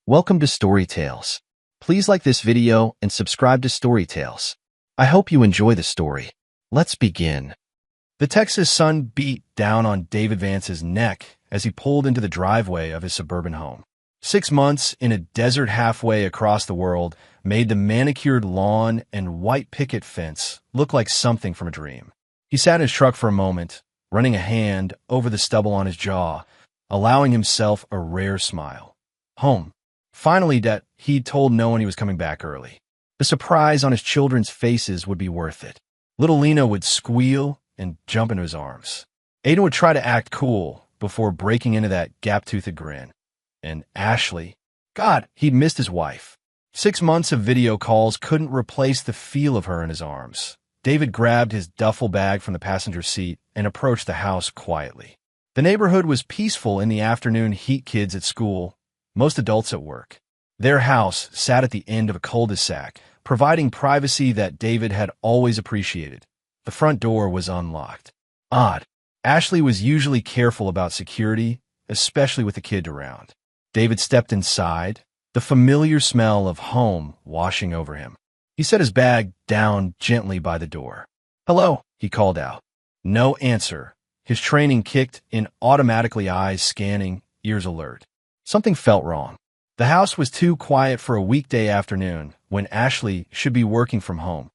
Welcome to Storytales. Please like this video and subscribe to Storytales. I hope you enjoy the story. Let's begin. The Texas sun beat down on David Vance's neck as he pulled into the driveway of his suburban home. 6 months in a desert halfway across the world made the manicured lawn and white picket fence look like something from a dream. He sat in his truck for a moment, running a hand over the stubble on his jaw, allowing himself a rare smile. Home. Finally, that he'd told no one he was coming back early. The surprise on his children's faces would be worth it. Little Lena would squeal and jump into his arms. Aiden would try to act cool before breaking into that gap-toothed grin. And Ashley, God, he'd missed his wife. 6 months of video calls couldn't replace the feel of her in his arms. David grabbed his duffel bag from the passenger seat and approached the house quietly. The neighborhood was peaceful in the afternoon heat, kids at school, most adults at work. Their house sat at the end of a cul-de-sac, providing privacy that David had always appreciated. The front door was unlocked. Odd. Ashley was usually careful about security, especially with the kid around. David stepped inside, the familiar smell of home washing over him. He set his bag down gently by the door. "Hello," he called out. No answer. His training kicked in automatically, eyes scanning, ears alert. Something felt wrong. The house was too quiet for a weekday afternoon when Ashley should be working from home.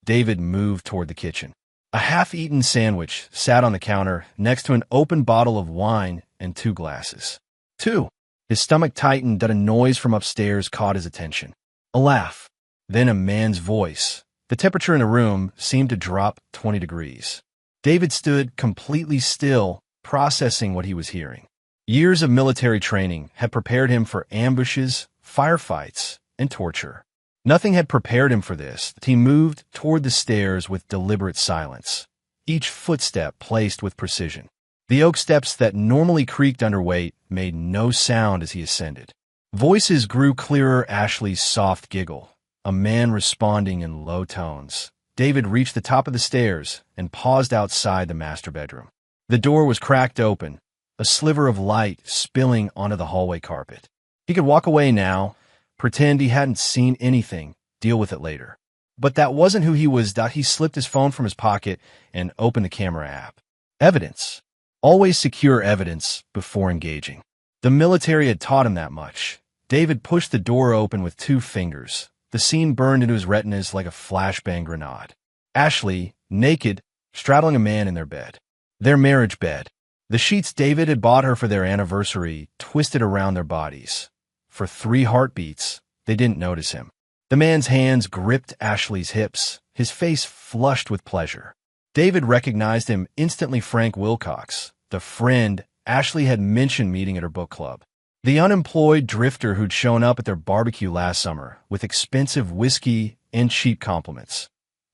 David moved toward the kitchen. A half-eaten sandwich sat on the counter next to an open bottle of wine and 2 glasses. Two. His stomach tightened that a noise from upstairs caught his attention. A laugh. Then a man's voice. The temperature in the room seemed to drop 20 degrees. David stood completely still, processing what he was hearing. Years of military training had prepared him for ambushes, firefights, and torture. Nothing had prepared him for this. He moved toward the stairs with deliberate silence, each footstep placed with precision. The oak steps that normally creaked under weight made no sound as he ascended. Voices grew clearer. Ashley's soft giggle, a man responding in low tones. David reached the top of the stairs and paused outside the master bedroom. The door was cracked open, a sliver of light spilling onto the hallway carpet. He could walk away now, pretend he hadn't seen anything, deal with it later. But that wasn't who he was. He slipped his phone from his pocket and opened the camera app. Evidence. Always secure evidence before engaging. The military had taught him that much. David pushed the door open with 2 fingers. The scene burned into his retinas like a flashbang grenade. Ashley, naked, straddling a man in their bed. Their marriage bed. The sheets David had bought her for their anniversary twisted around their bodies. For 3 heartbeats, they didn't notice him. The man's hands gripped Ashley's hips, his face flushed with pleasure. David recognized him instantly. Frank Wilcox, the friend Ashley had mentioned meeting at her book club. The unemployed drifter who'd shown up at their barbecue last summer with expensive whiskey and cheap compliments.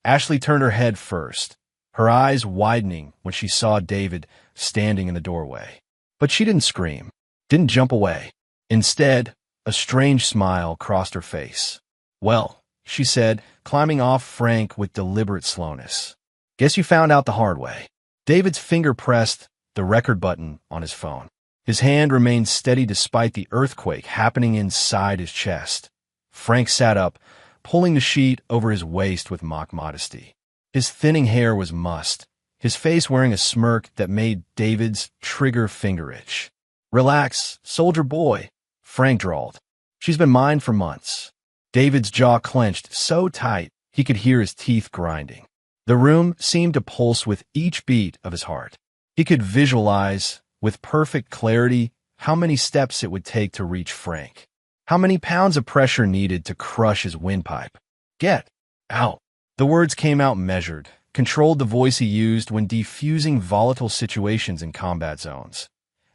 Ashley turned her head first, her eyes widening when she saw David standing in the doorway. But she didn't scream, didn't jump away. Instead, a strange smile crossed her face. "Well," she said, climbing off Frank with deliberate slowness. "Guess you found out the hard way." David's finger pressed the record button on his phone. His hand remained steady despite the earthquake happening inside his chest. Frank sat up, pulling the sheet over his waist with mock modesty. His thinning hair was mussed, his face wearing a smirk that made David's trigger finger itch. "Relax, soldier boy," Frank drawled. "She's been mine for months." David's jaw clenched so tight he could hear his teeth grinding. The room seemed to pulse with each beat of his heart. He could visualize, with perfect clarity, how many steps it would take to reach Frank. How many pounds of pressure needed to crush his windpipe. "Get out." The words came out measured, controlled, the voice he used when defusing volatile situations in combat zones.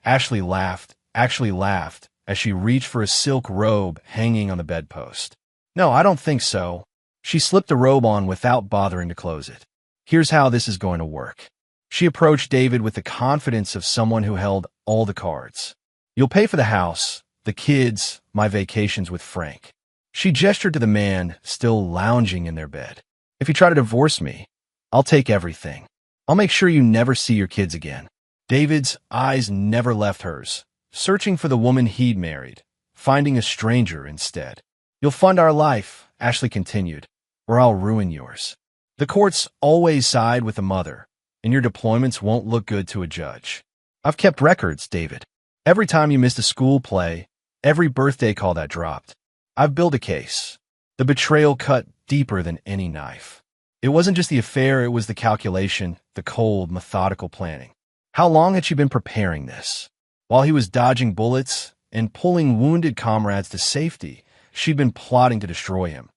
Ashley laughed as she reached for a silk robe hanging on the bedpost. "No, I don't think so." She slipped the robe on without bothering to close it. "Here's how this is going to work." She approached David with the confidence of someone who held all the cards. "You'll pay for the house, the kids, my vacations with Frank." She gestured to the man still lounging in their bed. "If you try to divorce me, I'll take everything. I'll make sure you never see your kids again." David's eyes never left hers, searching for the woman he'd married, finding a stranger instead. You'll fund our life, Ashley continued, or I'll ruin yours. The courts always side with the mother, and your deployments won't look good to a judge. I've kept records, David. Every time you missed a school play, every birthday call that dropped. I've built a case. The betrayal cut deeper than any knife. It wasn't just the affair, it was the calculation, the cold, methodical planning. How long had she been preparing this? While he was dodging bullets and pulling wounded comrades to safety, she'd been plotting to destroy him.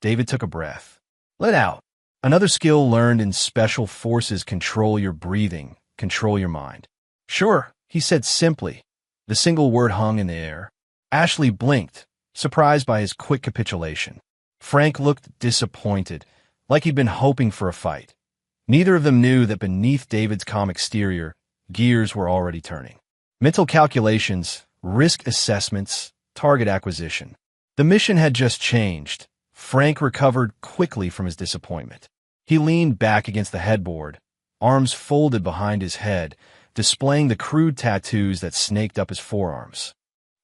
David took a breath. Let out. Another skill learned in special forces: control your breathing, control your mind. Sure, he said simply. The single word hung in the air. Ashley blinked, surprised by his quick capitulation. Frank looked disappointed, like he'd been hoping for a fight. Neither of them knew that beneath David's calm exterior, gears were already turning. Mental calculations, risk assessments, target acquisition. The mission had just changed. Frank recovered quickly from his disappointment. He leaned back against the headboard, arms folded behind his head, displaying the crude tattoos that snaked up his forearms.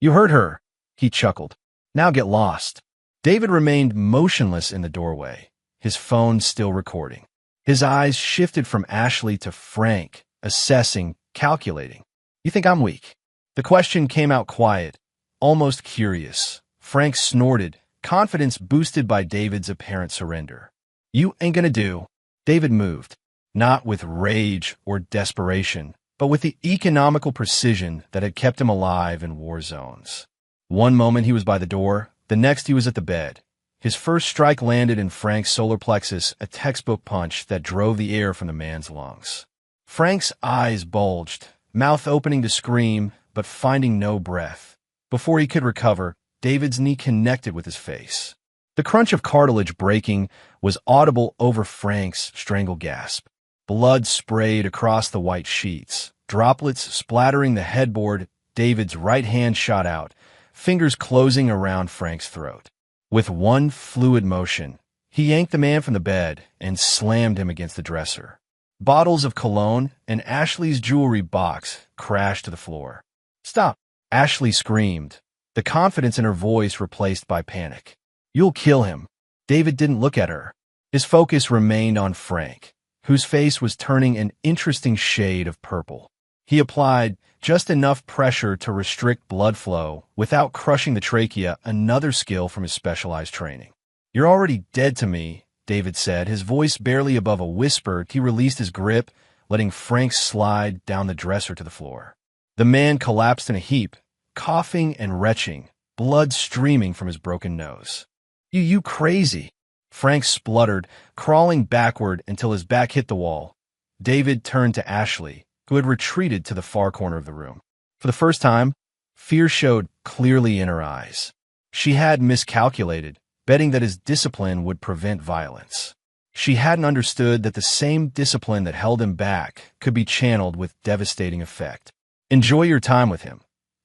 You heard her, he chuckled. Now get lost. David remained motionless in the doorway, his phone still recording. His eyes shifted from Ashley to Frank, assessing, calculating. You think I'm weak? The question came out quiet, almost curious. Frank snorted, confidence boosted by David's apparent surrender. You ain't gonna do. David moved, not with rage or desperation, but with the economical precision that had kept him alive in war zones. One moment he was by the door, the next he was at the bed. His first strike landed in Frank's solar plexus, a textbook punch that drove the air from the man's lungs. Frank's eyes bulged, mouth opening to scream, but finding no breath. Before he could recover, David's knee connected with his face. The crunch of cartilage breaking was audible over Frank's strangled gasp. Blood sprayed across the white sheets, droplets splattering the headboard. David's right hand shot out, fingers closing around Frank's throat. With one fluid motion, he yanked the man from the bed and slammed him against the dresser. Bottles of cologne and Ashley's jewelry box crashed to the floor. Stop! Ashley screamed, the confidence in her voice replaced by panic. You'll kill him. David didn't look at her. His focus remained on Frank, whose face was turning an interesting shade of purple. He applied just enough pressure to restrict blood flow without crushing the trachea, another skill from his specialized training. You're already dead to me, David said, his voice barely above a whisper. He released his grip, letting Frank slide down the dresser to the floor. The man collapsed in a heap, coughing and retching, blood streaming from his broken nose. You crazy! Frank spluttered, crawling backward until his back hit the wall. David turned to Ashley, who had retreated to the far corner of the room. For the first time, fear showed clearly in her eyes. She had miscalculated, betting that his discipline would prevent violence. She hadn't understood that the same discipline that held him back could be channeled with devastating effect. Enjoy your time with him,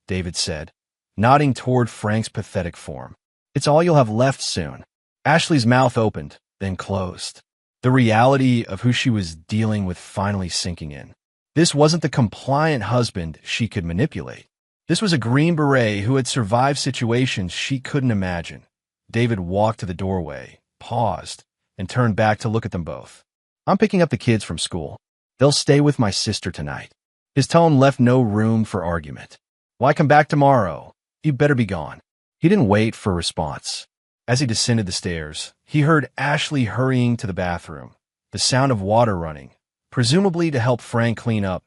David said, nodding toward Frank's pathetic form. It's all you'll have left soon. Ashley's mouth opened, then closed. The reality of who she was dealing with finally sinking in. This wasn't the compliant husband she could manipulate. This was a Green Beret who had survived situations she couldn't imagine. David walked to the doorway, paused, and turned back to look at them both. I'm picking up the kids from school. They'll stay with my sister tonight. His tone left no room for argument. Why come back tomorrow? You better be gone. He didn't wait for a response. As he descended the stairs, he heard Ashley hurrying to the bathroom, the sound of water running, presumably to help Frank clean up.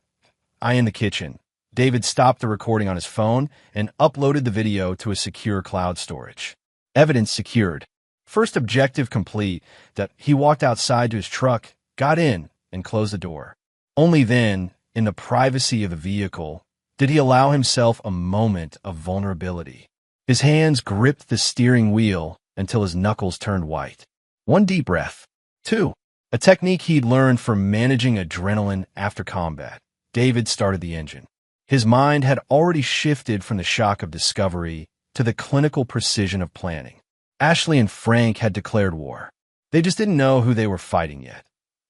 In the kitchen. David stopped the recording on his phone and uploaded the video to a secure cloud storage. Evidence secured. First objective complete. That he walked outside to his truck, got in, and closed the door. Only then, in the privacy of the vehicle, did he allow himself a moment of vulnerability. His hands gripped the steering wheel until his knuckles turned white. One deep breath. 2. A technique he'd learned from managing adrenaline after combat. David started the engine. His mind had already shifted from the shock of discovery to the clinical precision of planning. Ashley and Frank had declared war. They just didn't know who they were fighting yet.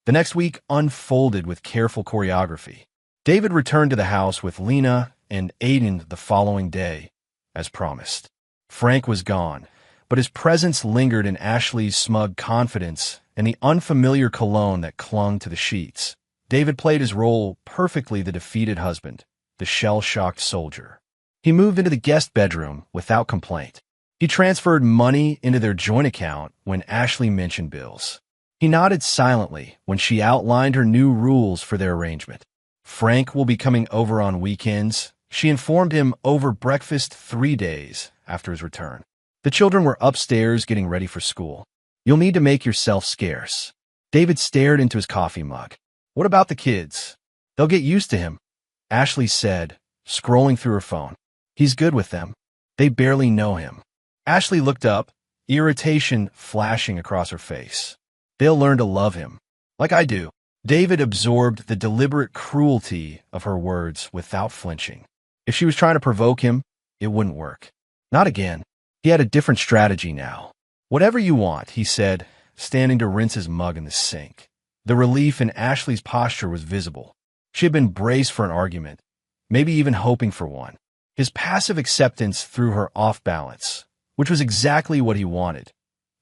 The next week unfolded with careful choreography. David returned to the house with Lena and Aiden the following day, as promised. Frank was gone, but his presence lingered in Ashley's smug confidence and the unfamiliar cologne that clung to the sheets. David played his role perfectly: the defeated husband, the shell-shocked soldier. He moved into the guest bedroom without complaint. He transferred money into their joint account when Ashley mentioned bills. He nodded silently when she outlined her new rules for their arrangement. Frank will be coming over on weekends, she informed him over breakfast 3 days after his return. The children were upstairs getting ready for school. You'll need to make yourself scarce. David stared into his coffee mug. What about the kids? They'll get used to him, Ashley said, scrolling through her phone. He's good with them. They barely know him. Ashley looked up, irritation flashing across her face. They'll learn to love him, like I do. David absorbed the deliberate cruelty of her words without flinching. If she was trying to provoke him, it wouldn't work. Not again. He had a different strategy now. Whatever you want, he said, standing to rinse his mug in the sink. The relief in Ashley's posture was visible. She had been braced for an argument, maybe even hoping for one. His passive acceptance threw her off balance, which was exactly what he wanted.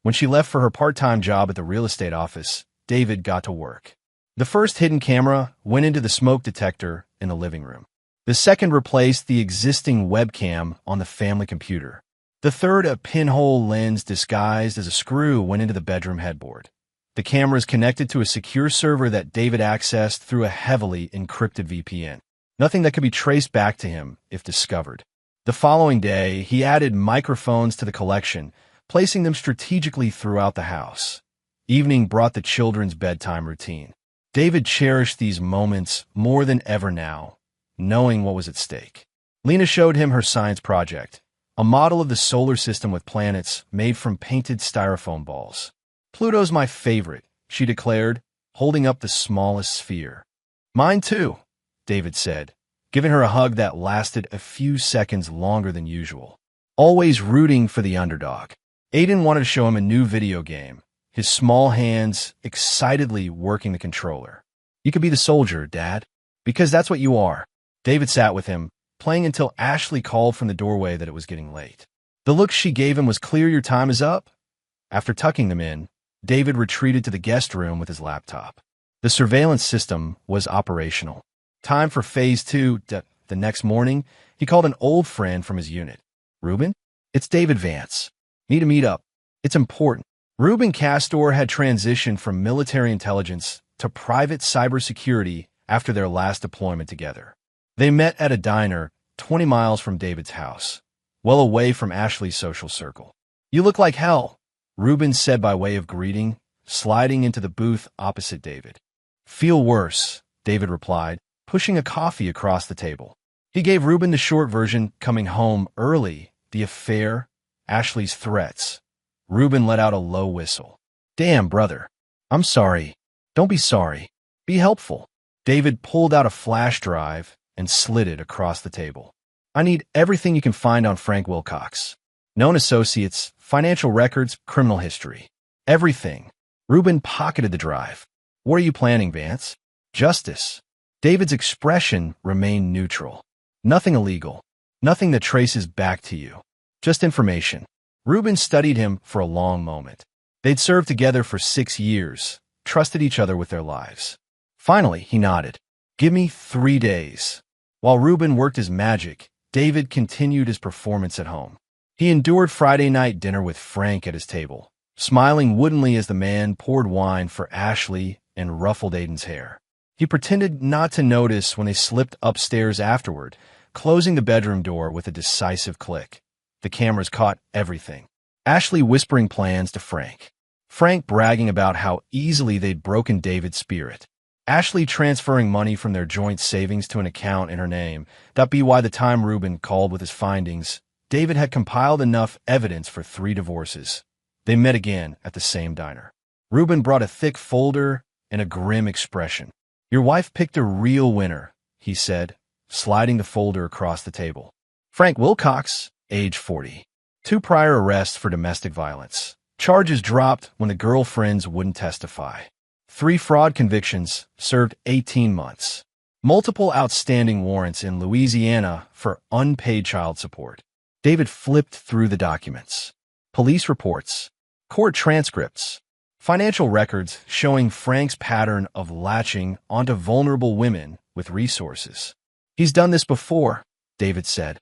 When she left for her part-time job at the real estate office, David got to work. The first hidden camera went into the smoke detector in the living room. The second replaced the existing webcam on the family computer. The third, a pinhole lens disguised as a screw, went into the bedroom headboard. The cameras connected to a secure server that David accessed through a heavily encrypted VPN. Nothing that could be traced back to him if discovered. The following day, he added microphones to the collection, placing them strategically throughout the house. Evening brought the children's bedtime routine. David cherished these moments more than ever now, knowing what was at stake. Lena showed him her science project, a model of the solar system with planets made from painted styrofoam balls. Pluto's my favorite, she declared, holding up the smallest sphere. Mine too, David said, giving her a hug that lasted a few seconds longer than usual. Always rooting for the underdog. Aiden wanted to show him a new video game, his small hands excitedly working the controller. You could be the soldier, Dad, because that's what you are. David sat with him, playing until Ashley called from the doorway that it was getting late. The look she gave him was clear: your time is up. After tucking them in, David retreated to the guest room with his laptop. The surveillance system was operational. Time for Phase 2. The next morning, he called an old friend from his unit. Ruben? It's David Vance. Need to meet up. It's important. Ruben Castor had transitioned from military intelligence to private cybersecurity after their last deployment together. They met at a diner 20 miles from David's house, well away from Ashley's social circle. You look like hell, Ruben said by way of greeting, sliding into the booth opposite David. Feel worse, David replied, pushing a coffee across the table. He gave Ruben the short version: coming home early, the affair, Ashley's threats. Ruben let out a low whistle. Damn, brother. I'm sorry. Don't be sorry. Be helpful. David pulled out a flash drive and slid it across the table. I need everything you can find on Frank Wilcox. Known associates, financial records, criminal history. Everything. Ruben pocketed the drive. What are you planning, Vance? Justice. David's expression remained neutral. Nothing illegal. Nothing that traces back to you. Just information. Ruben studied him for a long moment. They'd served together for 6 years, trusted each other with their lives. Finally, he nodded. Give me 3 days. While Ruben worked his magic, David continued his performance at home. He endured Friday night dinner with Frank at his table, smiling woodenly as the man poured wine for Ashley and ruffled Aiden's hair. He pretended not to notice when they slipped upstairs afterward, closing the bedroom door with a decisive click. The cameras caught everything. Ashley whispering plans to Frank. Frank bragging about how easily they'd broken David's spirit. Ashley transferring money from their joint savings to an account in her name. By the time Ruben called with his findings, David had compiled enough evidence for 3 divorces. They met again at the same diner. Ruben brought a thick folder and a grim expression. Your wife picked a real winner, he said, sliding the folder across the table. Frank Wilcox, age 40. 2 prior arrests for domestic violence. Charges dropped when the girlfriends wouldn't testify. 3 fraud convictions, served 18 months. Multiple outstanding warrants in Louisiana for unpaid child support. David flipped through the documents. Police reports, court transcripts, financial records showing Frank's pattern of latching onto vulnerable women with resources. He's done this before, David said.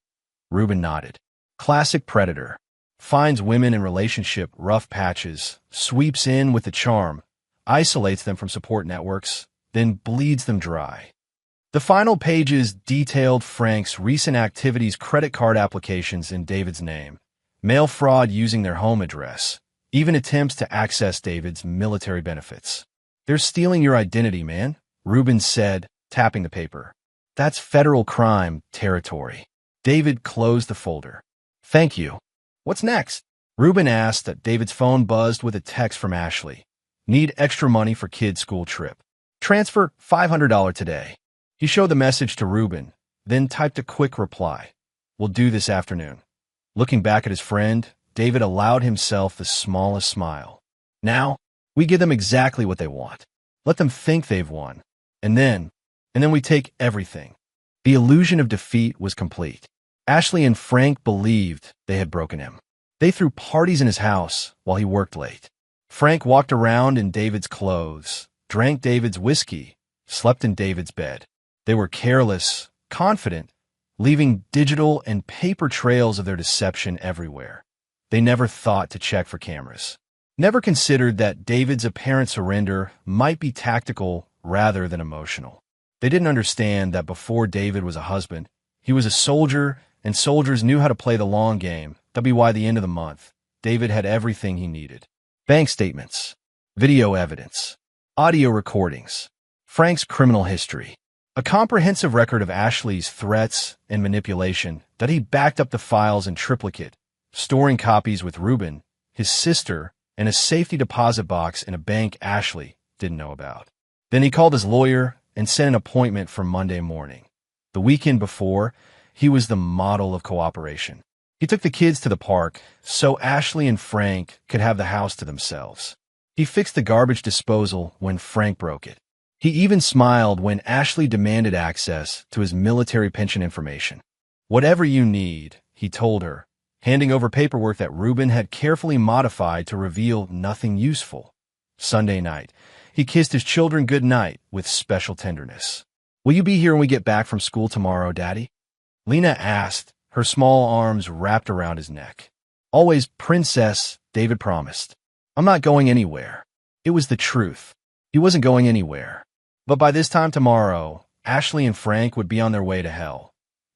Reuben nodded. Classic predator. Finds women in relationship rough patches, sweeps in with a charm, isolates them from support networks, then bleeds them dry. The final pages detailed Frank's recent activities, credit card applications in David's name, mail fraud using their home address, even attempts to access David's military benefits. They're stealing your identity, man, Reuben said, tapping the paper. That's federal crime territory. David closed the folder. Thank you. What's next? Reuben asked that David's phone buzzed with a text from Ashley. Need extra money for kid's school trip. Transfer $500 today. He showed the message to Reuben, then typed a quick reply. We'll do this afternoon. Looking back at his friend, David allowed himself the smallest smile. Now, we give them exactly what they want. Let them think they've won. And then we take everything. The illusion of defeat was complete. Ashley and Frank believed they had broken him. They threw parties in his house while he worked late. Frank walked around in David's clothes, drank David's whiskey, slept in David's bed. They were careless, confident, leaving digital and paper trails of their deception everywhere. They never thought to check for cameras. Never considered that David's apparent surrender might be tactical rather than emotional. They didn't understand that before David was a husband, he was a soldier, and soldiers knew how to play the long game. That'd be why at the end of the month, David had everything he needed. Bank statements, video evidence, audio recordings, Frank's criminal history, a comprehensive record of Ashley's threats and manipulation that he backed up the files in triplicate, storing copies with Reuben, his sister, and a safety deposit box in a bank Ashley didn't know about. Then he called his lawyer and set an appointment for Monday morning. The weekend before, he was the model of cooperation. He took the kids to the park so Ashley and Frank could have the house to themselves. He fixed the garbage disposal when Frank broke it. He even smiled when Ashley demanded access to his military pension information. Whatever you need, he told her, handing over paperwork that Reuben had carefully modified to reveal nothing useful. Sunday night, he kissed his children goodnight with special tenderness. Will you be here when we get back from school tomorrow, Daddy? Lena asked, her small arms wrapped around his neck. Always, Princess, David promised. I'm not going anywhere. It was the truth. He wasn't going anywhere. But by this time tomorrow, Ashley and Frank would be on their way to hell.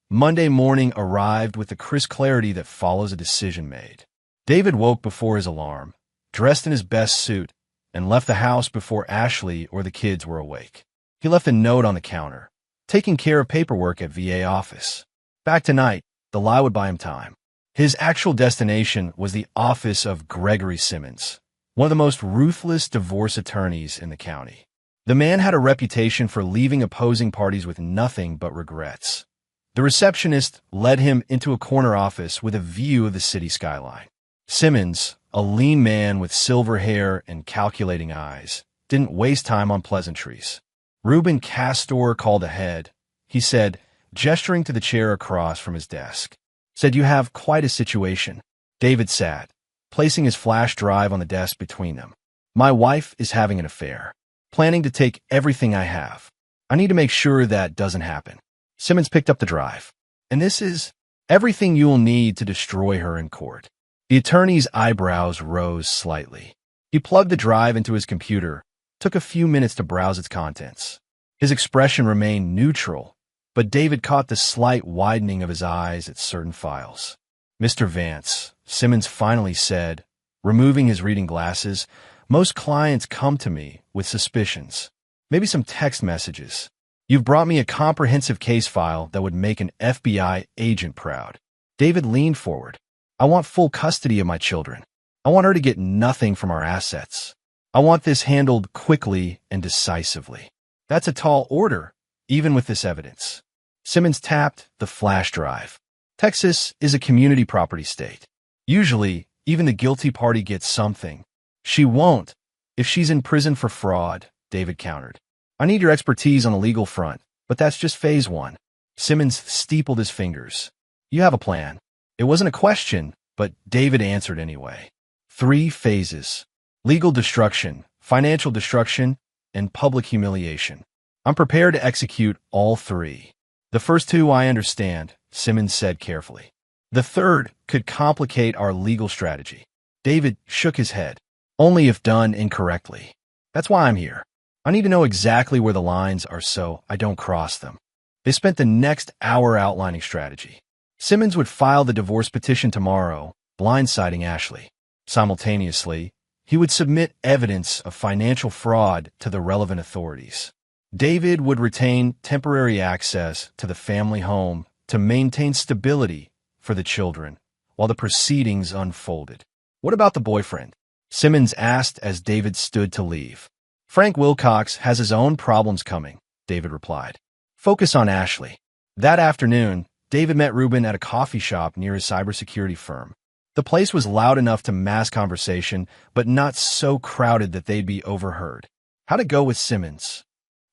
Monday morning arrived with the crisp clarity that follows a decision made. David woke before his alarm, dressed in his best suit, and left the house before Ashley or the kids were awake. He left a note on the counter, taking care of paperwork at VA office. Back tonight, the lie would buy him time. His actual destination was the office of Gregory Simmons, one of the most ruthless divorce attorneys in the county. The man had a reputation for leaving opposing parties with nothing but regrets. The receptionist led him into a corner office with a view of the city skyline. Simmons, a lean man with silver hair and calculating eyes, didn't waste time on pleasantries. Reuben Castor called ahead. He said, gesturing to the chair across from his desk. Said, you have quite a situation. David sat, placing his flash drive on the desk between them. My wife is having an affair. Planning to take everything I have. I need to make sure that doesn't happen. Simmons picked up the drive. And this is everything you'll need to destroy her in court. The attorney's eyebrows rose slightly. He plugged the drive into his computer, took a few minutes to browse its contents. His expression remained neutral, but David caught the slight widening of his eyes at certain files. Mr. Vance, Simmons finally said, removing his reading glasses, most clients come to me with suspicions, maybe some text messages. You've brought me a comprehensive case file that would make an FBI agent proud. David leaned forward. I want full custody of my children. I want her to get nothing from our assets. I want this handled quickly and decisively. That's a tall order, even with this evidence. Simmons tapped the flash drive. Texas is a community property state. Usually, even the guilty party gets something. She won't if she's in prison for fraud, David countered. I need your expertise on the legal front, but that's just phase one. Simmons steepled his fingers. You have a plan. It wasn't a question, but David answered anyway. 3 phases: legal destruction, financial destruction, and public humiliation. I'm prepared to execute all 3. The first 2 I understand, Simmons said carefully. The third could complicate our legal strategy. David shook his head. Only if done incorrectly. That's why I'm here. I need to know exactly where the lines are so I don't cross them. They spent the next hour outlining strategy. Simmons would file the divorce petition tomorrow, blindsiding Ashley. Simultaneously, he would submit evidence of financial fraud to the relevant authorities. David would retain temporary access to the family home to maintain stability for the children while the proceedings unfolded. What about the boyfriend? Simmons asked as David stood to leave. Frank Wilcox has his own problems coming, David replied. Focus on Ashley. That afternoon, David met Ruben at a coffee shop near his cybersecurity firm. The place was loud enough to mask conversation, but not so crowded that they'd be overheard. How'd it go with Simmons?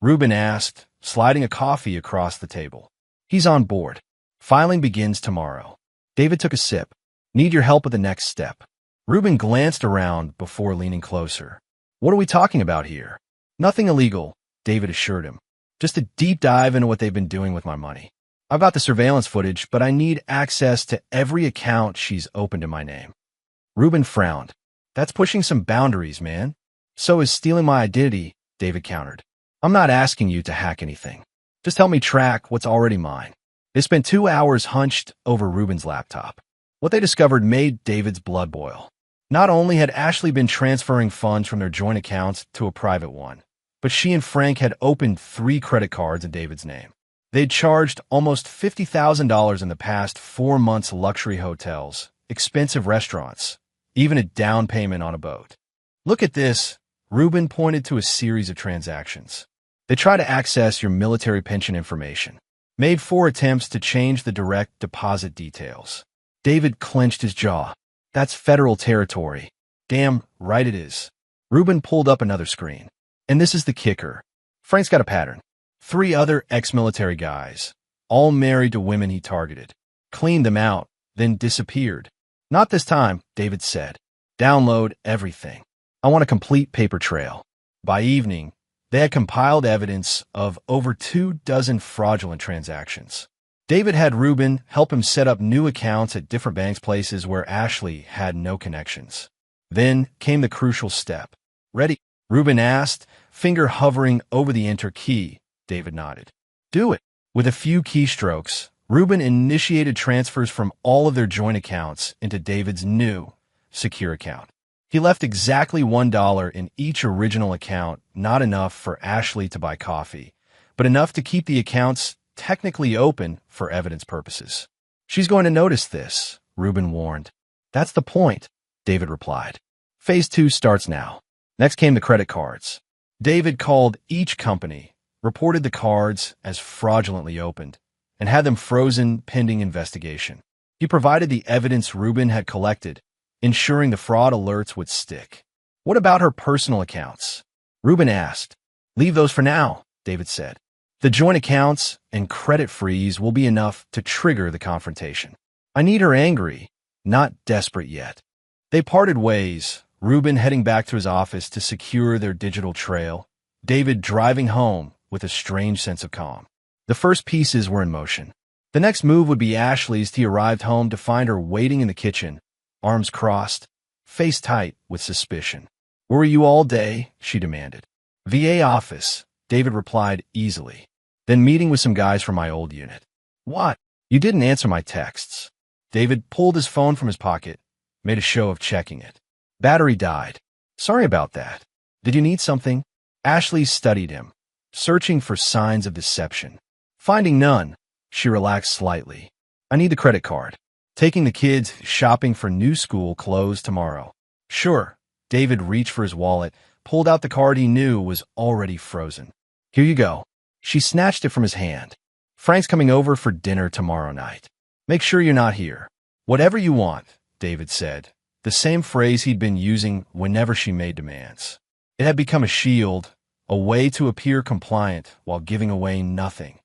Ruben asked, sliding a coffee across the table. He's on board. Filing begins tomorrow. David took a sip. Need your help with the next step. Ruben glanced around before leaning closer. What are we talking about here? Nothing illegal, David assured him. Just a deep dive into what they've been doing with my money. I've got the surveillance footage, but I need access to every account she's opened in my name. Ruben frowned. That's pushing some boundaries, man. So is stealing my identity, David countered. I'm not asking you to hack anything. Just help me track what's already mine. They spent 2 hours hunched over Ruben's laptop. What they discovered made David's blood boil. Not only had Ashley been transferring funds from their joint accounts to a private one, but she and Frank had opened 3 credit cards in David's name. They'd charged almost $50,000 in the past 4 months luxury hotels, expensive restaurants, even a down payment on a boat. Look at this, Ruben pointed to a series of transactions. They try to access your military pension information. Made 4 attempts to change the direct deposit details. David clenched his jaw. That's federal territory. Damn right it is. Ruben pulled up another screen. And this is the kicker. Frank's got a pattern. 3 other ex-military guys, all married to women he targeted. Cleaned them out, then disappeared. Not this time, David said. Download everything. I want a complete paper trail. By evening, they had compiled evidence of over 24 fraudulent transactions. David had Ruben help him set up new accounts at different banks places where Ashley had no connections. Then came the crucial step. Ready? Ruben asked, finger hovering over the enter key. David nodded. Do it. With a few keystrokes, Ruben initiated transfers from all of their joint accounts into David's new, secure account. He left exactly $1 in each original account, not enough for Ashley to buy coffee, but enough to keep the accounts technically open for evidence purposes. She's going to notice this, Ruben warned. That's the point, David replied. Phase 2 starts now. Next came the credit cards. David called each company, reported the cards as fraudulently opened, and had them frozen pending investigation. He provided the evidence Ruben had collected, ensuring the fraud alerts would stick. What about her personal accounts? Ruben asked. Leave those for now, David said. The joint accounts and credit freeze will be enough to trigger the confrontation. I need her angry, not desperate yet. They parted ways, Ruben heading back to his office to secure their digital trail, David driving home with a strange sense of calm. The first pieces were in motion. The next move would be Ashley's. He arrived home to find her waiting in the kitchen, arms crossed, face tight with suspicion. Where were you all day? She demanded. VA office, David replied easily. Then meeting with some guys from my old unit. What? You didn't answer my texts. David pulled his phone from his pocket, made a show of checking it. Battery died. Sorry about that. Did you need something? Ashley studied him, searching for signs of deception. Finding none, she relaxed slightly. I need the credit card. Taking the kids shopping for new school clothes tomorrow. Sure. David reached for his wallet, pulled out the card he knew was already frozen. Here you go. She snatched it from his hand. Frank's coming over for dinner tomorrow night. Make sure you're not here. Whatever you want, David said, the same phrase he'd been using whenever she made demands. It had become a shield, a way to appear compliant while giving away nothing.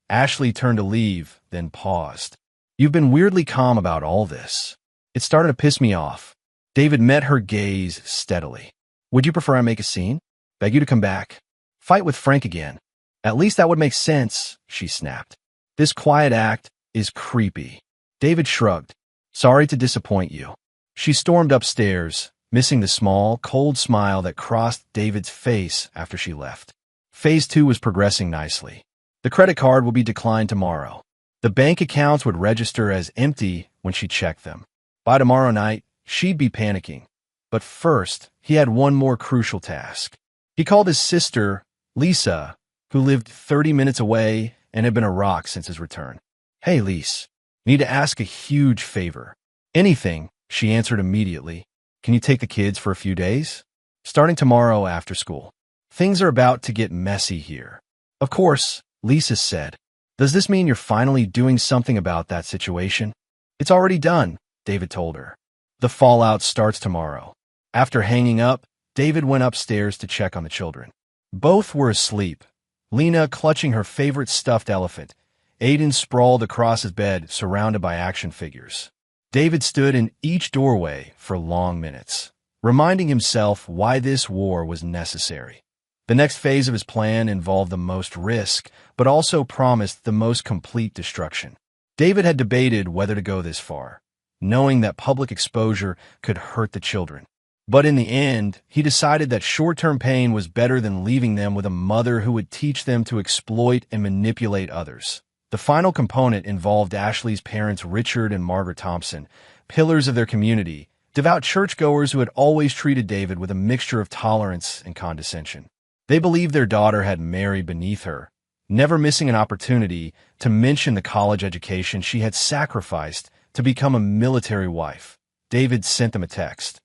Ashley turned to leave, then paused. You've been weirdly calm about all this. It started to piss me off. David met her gaze steadily. Would you prefer I make a scene? Beg you to come back? Fight with Frank again? At least that would make sense, she snapped. This quiet act is creepy. David shrugged. Sorry to disappoint you. She stormed upstairs, missing the small, cold smile that crossed David's face after she left. Phase 2 was progressing nicely. The credit card will be declined tomorrow. The bank accounts would register as empty when she checked them. By tomorrow night, she'd be panicking. But first, he had one more crucial task. He called his sister, Lisa, who lived 30 minutes away and had been a rock since his return. Hey, Lise, need to ask a huge favor. Anything, she answered immediately. Can you take the kids for a few days? Starting tomorrow after school. Things are about to get messy here. Of course, Lisa said. Does this mean you're finally doing something about that situation? It's already done, David told her. The fallout starts tomorrow. After hanging up, David went upstairs to check on the children. Both were asleep. Lena clutching her favorite stuffed elephant. Aiden sprawled across his bed, surrounded by action figures. David stood in each doorway for long minutes, reminding himself why this war was necessary. The next phase of his plan involved the most risk, but also promised the most complete destruction. David had debated whether to go this far, knowing that public exposure could hurt the children. But in the end, he decided that short-term pain was better than leaving them with a mother who would teach them to exploit and manipulate others. The final component involved Ashley's parents, Richard and Margaret Thompson, pillars of their community, devout churchgoers who had always treated David with a mixture of tolerance and condescension. They believed their daughter had married beneath her, never missing an opportunity to mention the college education she had sacrificed to become a military wife. David sent them a text.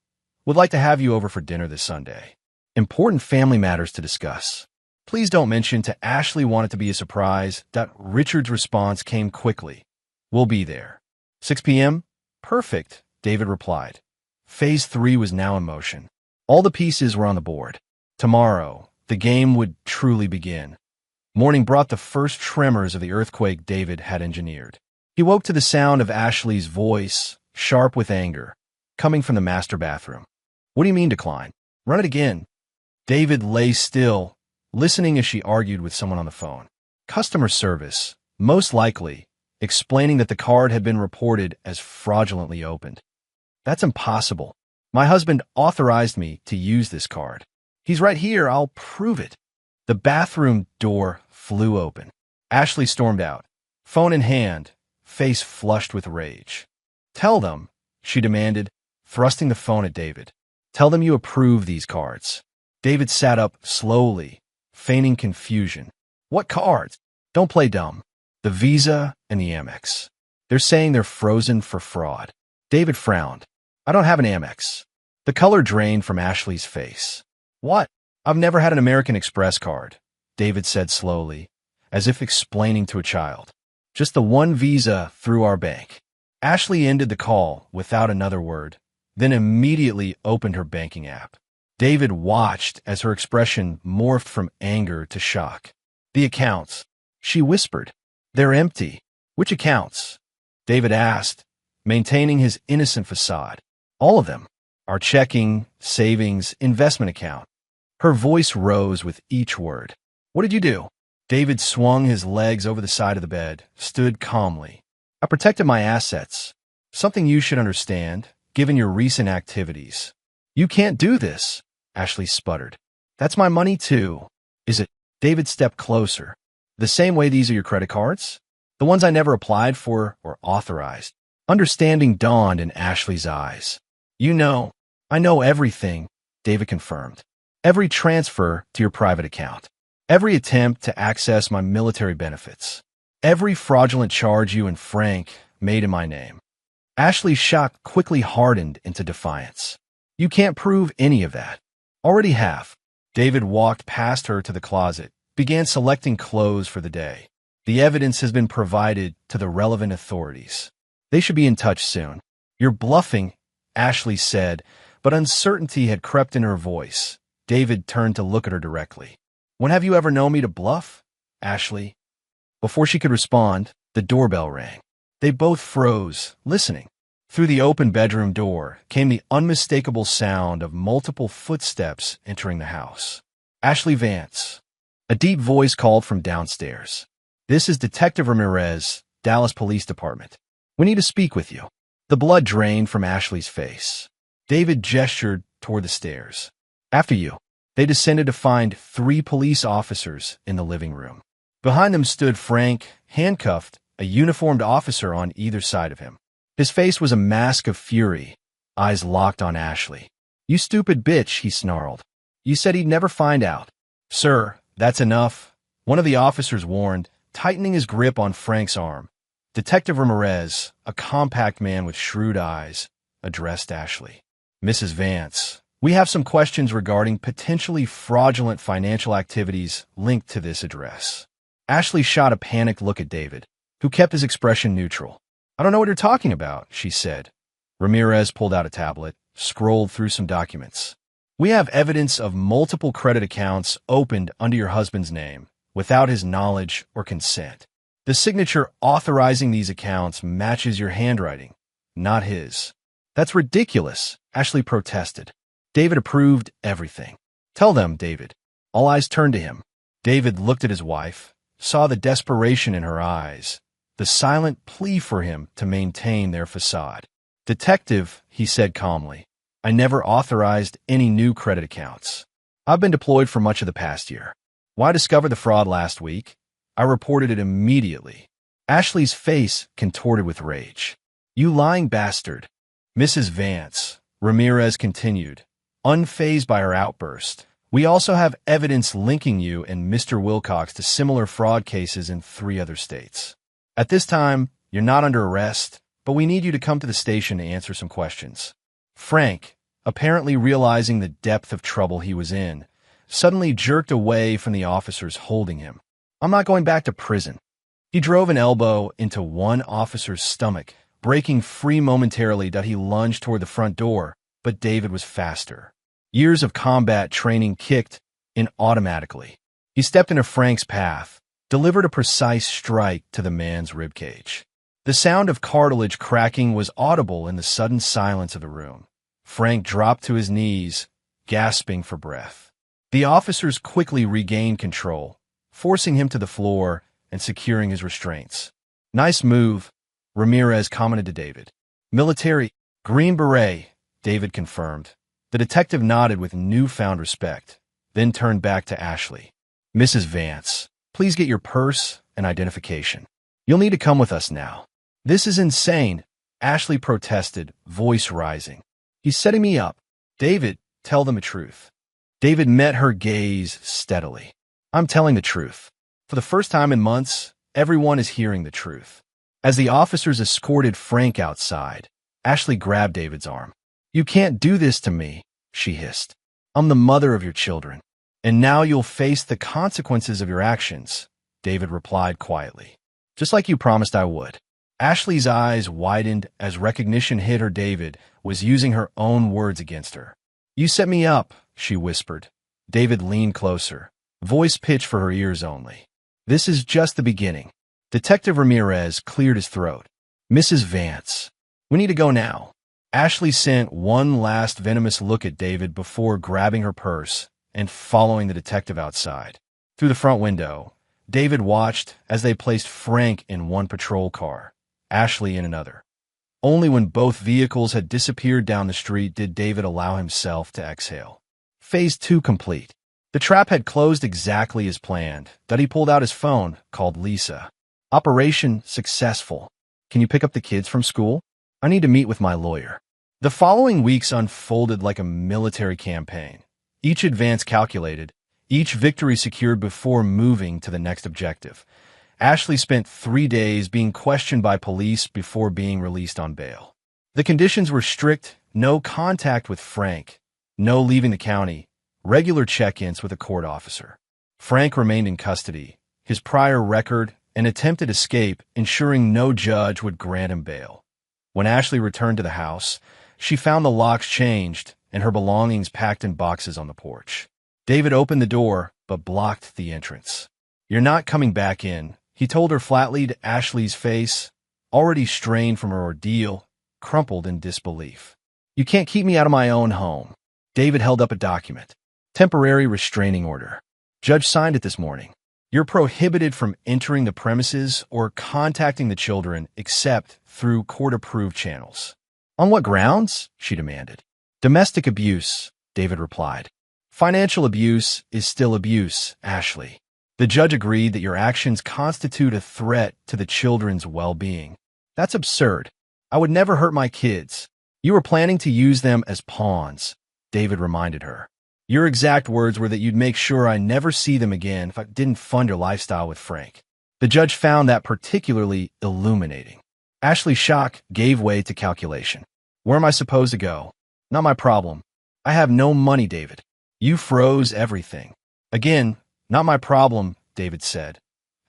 Would like to have you over for dinner this Sunday. Important family matters to discuss. Please don't mention to Ashley want it to be a surprise. Richard's response came quickly. We'll be there. 6 p.m.? Perfect, David replied. Phase 3 was now in motion. All the pieces were on the board. Tomorrow, the game would truly begin. Morning brought the first tremors of the earthquake David had engineered. He woke to the sound of Ashley's voice, sharp with anger, coming from the master bathroom. What do you mean decline? Run it again. David lay still, listening as she argued with someone on the phone. Customer service, most likely, explaining that the card had been reported as fraudulently opened. That's impossible. My husband authorized me to use this card. He's right here, I'll prove it. The bathroom door flew open. Ashley stormed out, phone in hand, face flushed with rage. Tell them, she demanded, thrusting the phone at David. Tell them you approve these cards. David sat up slowly, feigning confusion. What cards? Don't play dumb. The Visa and the Amex. They're saying they're frozen for fraud. David frowned. I don't have an Amex. The color drained from Ashley's face. What? I've never had an American Express card, David said slowly, as if explaining to a child. Just the one Visa through our bank. Ashley ended the call without another word, then immediately opened her banking app. David watched as her expression morphed from anger to shock. The accounts, she whispered. They're empty. Which accounts? David asked, maintaining his innocent facade. All of them. Our checking, savings, investment account. Her voice rose with each word. What did you do? David swung his legs over the side of the bed, stood calmly. I protected my assets. Something you should understand, given your recent activities. You can't do this, Ashley sputtered. That's my money too. Is it? David stepped closer. The same way these are your credit cards? The ones I never applied for or authorized. Understanding dawned in Ashley's eyes. You know, I know everything, David confirmed. Every transfer to your private account. Every attempt to access my military benefits. Every fraudulent charge you and Frank made in my name. Ashley's shock quickly hardened into defiance. You can't prove any of that. Already have. David walked past her to the closet, began selecting clothes for the day. The evidence has been provided to the relevant authorities. They should be in touch soon. You're bluffing, Ashley said, but uncertainty had crept in her voice. David turned to look at her directly. When have you ever known me to bluff, Ashley? Before she could respond, the doorbell rang. They both froze, listening. Through the open bedroom door came the unmistakable sound of multiple footsteps entering the house. Ashley Vance. A deep voice called from downstairs. "This is Detective Ramirez, Dallas Police Department. We need to speak with you." The blood drained from Ashley's face. David gestured toward the stairs. "After you." They descended to find 3 police officers in the living room. Behind them stood Frank, handcuffed, a uniformed officer on either side of him. His face was a mask of fury, eyes locked on Ashley. "You stupid bitch," he snarled. "You said he'd never find out." "Sir, that's enough," one of the officers warned, tightening his grip on Frank's arm. Detective Ramirez, a compact man with shrewd eyes, addressed Ashley. "Mrs. Vance, we have some questions regarding potentially fraudulent financial activities linked to this address." Ashley shot a panicked look at David, who kept his expression neutral. "I don't know what you're talking about," she said. Ramirez pulled out a tablet, scrolled through some documents. "We have evidence of multiple credit accounts opened under your husband's name, without his knowledge or consent. The signature authorizing these accounts matches your handwriting, not his." "That's ridiculous," Ashley protested. David approved everything. "Tell them, David." All eyes turned to him. David looked at his wife, saw the desperation in her eyes, the silent plea for him to maintain their facade. "Detective," he said calmly, "I never authorized any new credit accounts. I've been deployed for much of the past year. When I discovered the fraud last week, I reported it immediately." Ashley's face contorted with rage. "You lying bastard." "Mrs. Vance," Ramirez continued, unfazed by her outburst, "we also have evidence linking you and Mr. Wilcox to similar fraud cases in 3 other states. At this time, you're not under arrest, but we need you to come to the station to answer some questions." Frank, apparently realizing the depth of trouble he was in, suddenly jerked away from the officers holding him. "I'm not going back to prison." He drove an elbow into one officer's stomach, breaking free momentarily that he lunged toward the front door, but David was faster. Years of combat training kicked in automatically. He stepped into Frank's path, delivered a precise strike to the man's ribcage. The sound of cartilage cracking was audible in the sudden silence of the room. Frank dropped to his knees, gasping for breath. The officers quickly regained control, forcing him to the floor and securing his restraints. "Nice move," Ramirez commented to David. "Military, Green Beret," David confirmed. The detective nodded with newfound respect, then turned back to Ashley. "Mrs. Vance, please get your purse and identification. You'll need to come with us now." "This is insane," Ashley protested, voice rising. "He's setting me up." "David, tell them the truth." David met her gaze steadily. "I'm telling the truth. For the first time in months, everyone is hearing the truth." As the officers escorted Frank outside, Ashley grabbed David's arm. "You can't do this to me," she hissed. "I'm the mother of your children. And now you'll face the consequences of your actions," David replied quietly. "Just like you promised I would." Ashley's eyes widened as recognition hit her. David was using her own words against her. "You set me up," she whispered. David leaned closer, voice pitched for her ears only. "This is just the beginning." Detective Ramirez cleared his throat. "Mrs. Vance, we need to go now." Ashley sent one last venomous look at David before grabbing her purse and following the detective outside. Through the front window, David watched as they placed Frank in one patrol car, Ashley in another. Only when both vehicles had disappeared down the street did David allow himself to exhale. Phase 2 complete. The trap had closed exactly as planned. He pulled out his phone, called Lisa. "Operation successful. Can you pick up the kids from school? I need to meet with my lawyer." The following weeks unfolded like a military campaign. Each advance calculated, each victory secured before moving to the next objective. Ashley spent 3 days being questioned by police before being released on bail. The conditions were strict: no contact with Frank, no leaving the county, regular check-ins with a court officer. Frank remained in custody, his prior record and attempted escape ensuring no judge would grant him bail. When Ashley returned to the house, she found the locks changed and her belongings packed in boxes on the porch. David opened the door, but blocked the entrance. "You're not coming back in," he told her flatly to Ashley's face. already strained from her ordeal, crumpled in disbelief. "You can't keep me out of my own home." David held up a document. "Temporary restraining order. Judge signed it this morning. You're prohibited from entering the premises or contacting the children except through court-approved channels." "On what grounds?" she demanded. "Domestic abuse," David replied. "Financial abuse is still abuse, Ashley. The judge agreed that your actions constitute a threat to the children's well-being." "That's absurd. I would never hurt my kids." "You were planning to use them as pawns," David reminded her. "Your exact words were that you'd make sure I never see them again if I didn't fund your lifestyle with Frank." The judge found that particularly illuminating. Ashley's shock gave way to calculation. "Where am I supposed to go?" "Not my problem. I have no money, David." "You froze everything." "Again, not my problem," David said.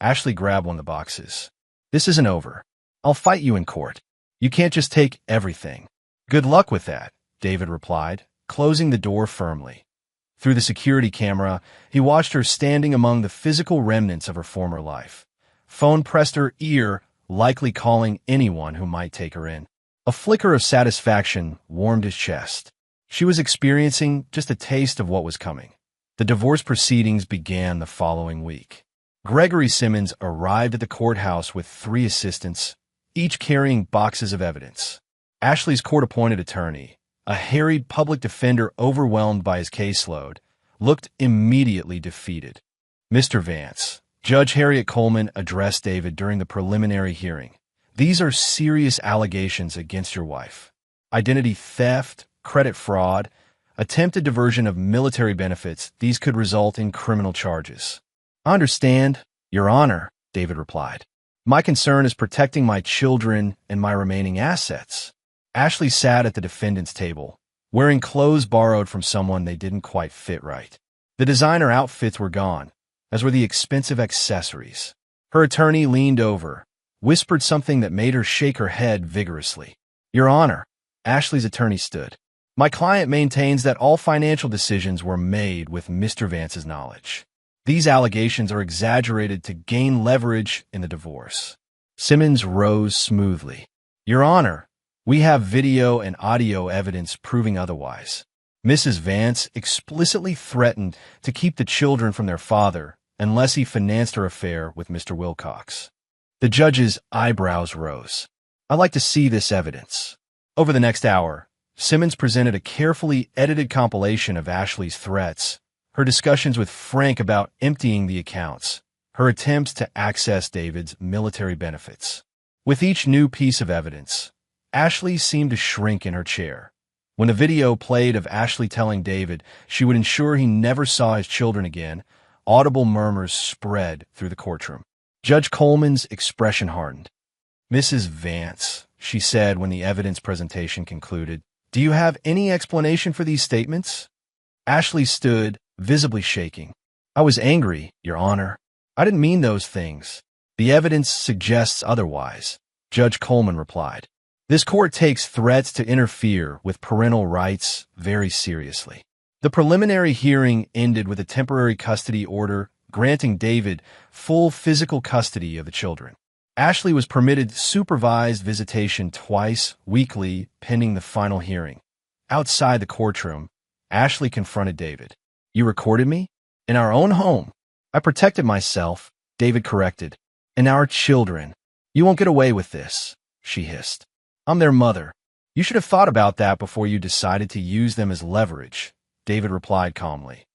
Ashley grabbed one of the boxes. "This isn't over. I'll fight you in court. You can't just take everything." "Good luck with that," David replied, closing the door firmly. Through the security camera, he watched her standing among the physical remnants of her former life. Phone pressed her ear, likely calling anyone who might take her in. A flicker of satisfaction warmed his chest. She was experiencing just a taste of what was coming. The divorce proceedings began the following week. Gregory Simmons arrived at the courthouse with 3 assistants, each carrying boxes of evidence. Ashley's court-appointed attorney, a harried public defender overwhelmed by his caseload, looked immediately defeated. "Mr. Vance," Judge Harriet Coleman addressed David during the preliminary hearing. "These are serious allegations against your wife. Identity theft, credit fraud, attempted diversion of military benefits. These could result in criminal charges." "I understand, Your Honor," David replied. "My concern is protecting my children and my remaining assets." Ashley sat at the defendant's table, wearing clothes borrowed from someone they didn't quite fit right. The designer outfits were gone, as were the expensive accessories. Her attorney leaned over, whispered something that made her shake her head vigorously. "Your Honor," Ashley's attorney stood. "My client maintains that all financial decisions were made with Mr. Vance's knowledge. These allegations are exaggerated to gain leverage in the divorce." Simmons rose smoothly. "Your Honor, we have video and audio evidence proving otherwise. Mrs. Vance explicitly threatened to keep the children from their father unless he financed her affair with Mr. Wilcox." The judge's eyebrows rose. "I'd like to see this evidence." Over the next hour, Simmons presented a carefully edited compilation of Ashley's threats, her discussions with Frank about emptying the accounts, her attempts to access David's military benefits. With each new piece of evidence, Ashley seemed to shrink in her chair. When the video played of Ashley telling David she would ensure he never saw his children again, audible murmurs spread through the courtroom. Judge Coleman's expression hardened. "Mrs. Vance," she said when the evidence presentation concluded, "do you have any explanation for these statements?" Ashley stood, visibly shaking. "I was angry, Your Honor. I didn't mean those things. The evidence suggests otherwise," Judge Coleman replied. "This court takes threats to interfere with parental rights very seriously." The preliminary hearing ended with a temporary custody order granting David full physical custody of the children. Ashley was permitted supervised visitation twice weekly pending the final hearing. Outside the courtroom, Ashley confronted David. "You recorded me? In our own home." "I protected myself," David corrected. "And our children. You won't get away with this," she hissed. "I'm their mother. You should have thought about that before you decided to use them as leverage," David replied calmly.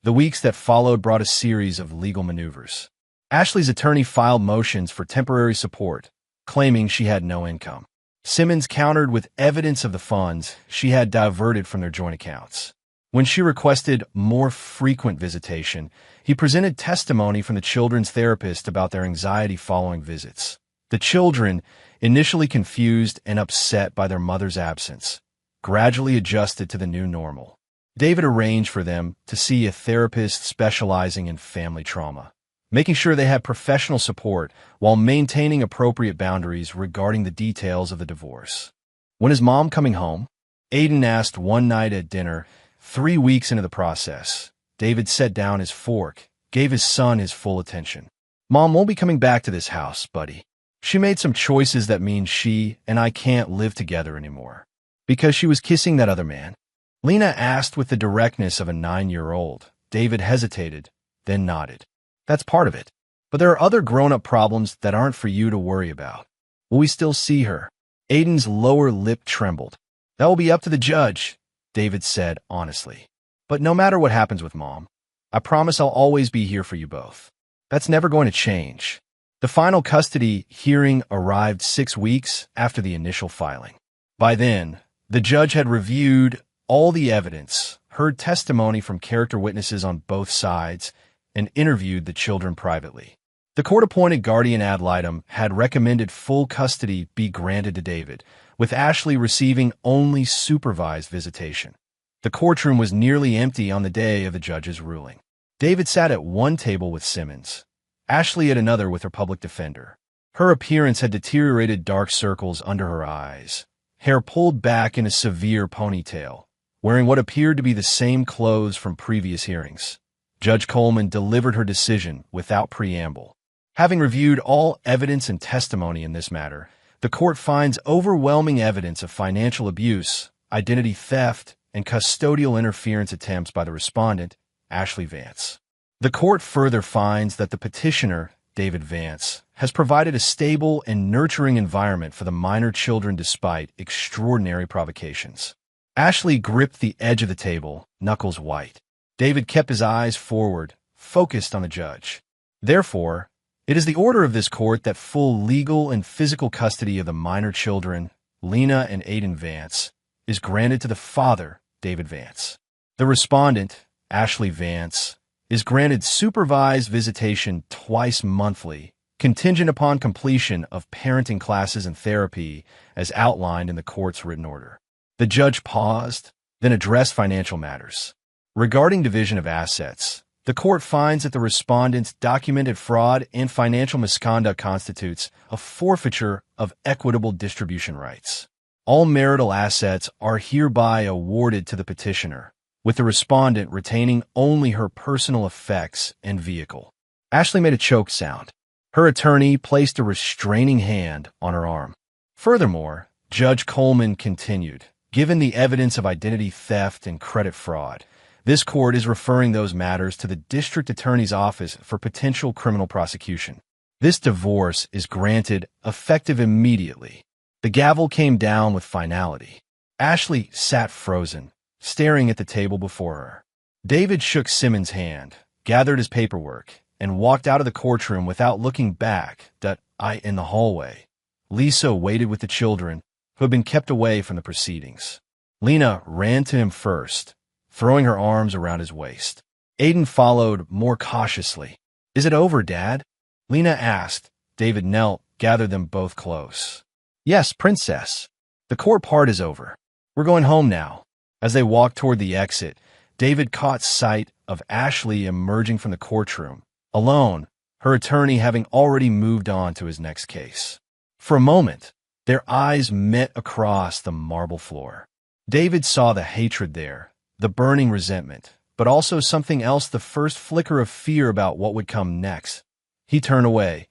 The weeks that followed brought a series of legal maneuvers. Ashley's attorney filed motions for temporary support, claiming she had no income. Simmons countered with evidence of the funds she had diverted from their joint accounts. When she requested more frequent visitation, he presented testimony from the children's therapist about their anxiety following visits. The children, initially confused and upset by their mother's absence, gradually adjusted to the new normal. David arranged for them to see a therapist specializing in family trauma, making sure they had professional support while maintaining appropriate boundaries regarding the details of the divorce. "When is Mom coming home?" Aiden asked one night at dinner, 3 weeks into the process. David set down his fork, gave his son his full attention. "Mom won't be coming back to this house, buddy. She made some choices that mean she and I can't live together anymore. Because she was kissing that other man? Lena asked with the directness of a 9-year-old. David hesitated, then nodded. That's part of it. But there are other grown-up problems that aren't for you to worry about. Will we still see her? Aiden's lower lip trembled. That will be up to the judge, David said honestly. But no matter what happens with Mom, I promise I'll always be here for you both. That's never going to change. The final custody hearing arrived 6 weeks after the initial filing. By then, the judge had reviewed all the evidence, heard testimony from character witnesses on both sides, and interviewed the children privately. The court-appointed guardian ad litem had recommended full custody be granted to David, with Ashley receiving only supervised visitation. The courtroom was nearly empty on the day of the judge's ruling. David sat at one table with Simmons, Ashley at another with her public defender. Her appearance had deteriorated, dark circles under her eyes, hair pulled back in a severe ponytail, wearing what appeared to be the same clothes from previous hearings. Judge Coleman delivered her decision without preamble. Having reviewed all evidence and testimony in this matter, the court finds overwhelming evidence of financial abuse, identity theft, and custodial interference attempts by the respondent, Ashley Vance. The court further finds that the petitioner, David Vance, has provided a stable and nurturing environment for the minor children despite extraordinary provocations. Ashley gripped the edge of the table, knuckles white. David kept his eyes forward, focused on the judge. Therefore, it is the order of this court that full legal and physical custody of the minor children, Lena and Aiden Vance, is granted to the father, David Vance. The respondent, Ashley Vance, is granted supervised visitation twice monthly, contingent upon completion of parenting classes and therapy as outlined in the court's written order. The judge paused, then addressed financial matters. Regarding division of assets, the court finds that the respondent's documented fraud and financial misconduct constitutes a forfeiture of equitable distribution rights. All marital assets are hereby awarded to the petitioner, with the respondent retaining only her personal effects and vehicle. Ashley made a choked sound. Her attorney placed a restraining hand on her arm. Furthermore, Judge Coleman continued, given the evidence of identity theft and credit fraud, this court is referring those matters to the district attorney's office for potential criminal prosecution. This divorce is granted effective immediately. The gavel came down with finality. Ashley sat frozen, staring at the table before her. David shook Simmons' hand, gathered his paperwork, and walked out of the courtroom without looking back. In the hallway, Lisa waited with the children, who had been kept away from the proceedings. Lena ran to him first, throwing her arms around his waist. Aiden followed more cautiously. Is it over, Dad? Lena asked. David knelt, gathered them both close. Yes, Princess. The court part is over. We're going home now. As they walked toward the exit, David caught sight of Ashley emerging from the courtroom, alone, her attorney having already moved on to his next case. For a moment, their eyes met across the marble floor. David saw the hatred there, the burning resentment, but also something else, the first flicker of fear about what would come next. He turned away,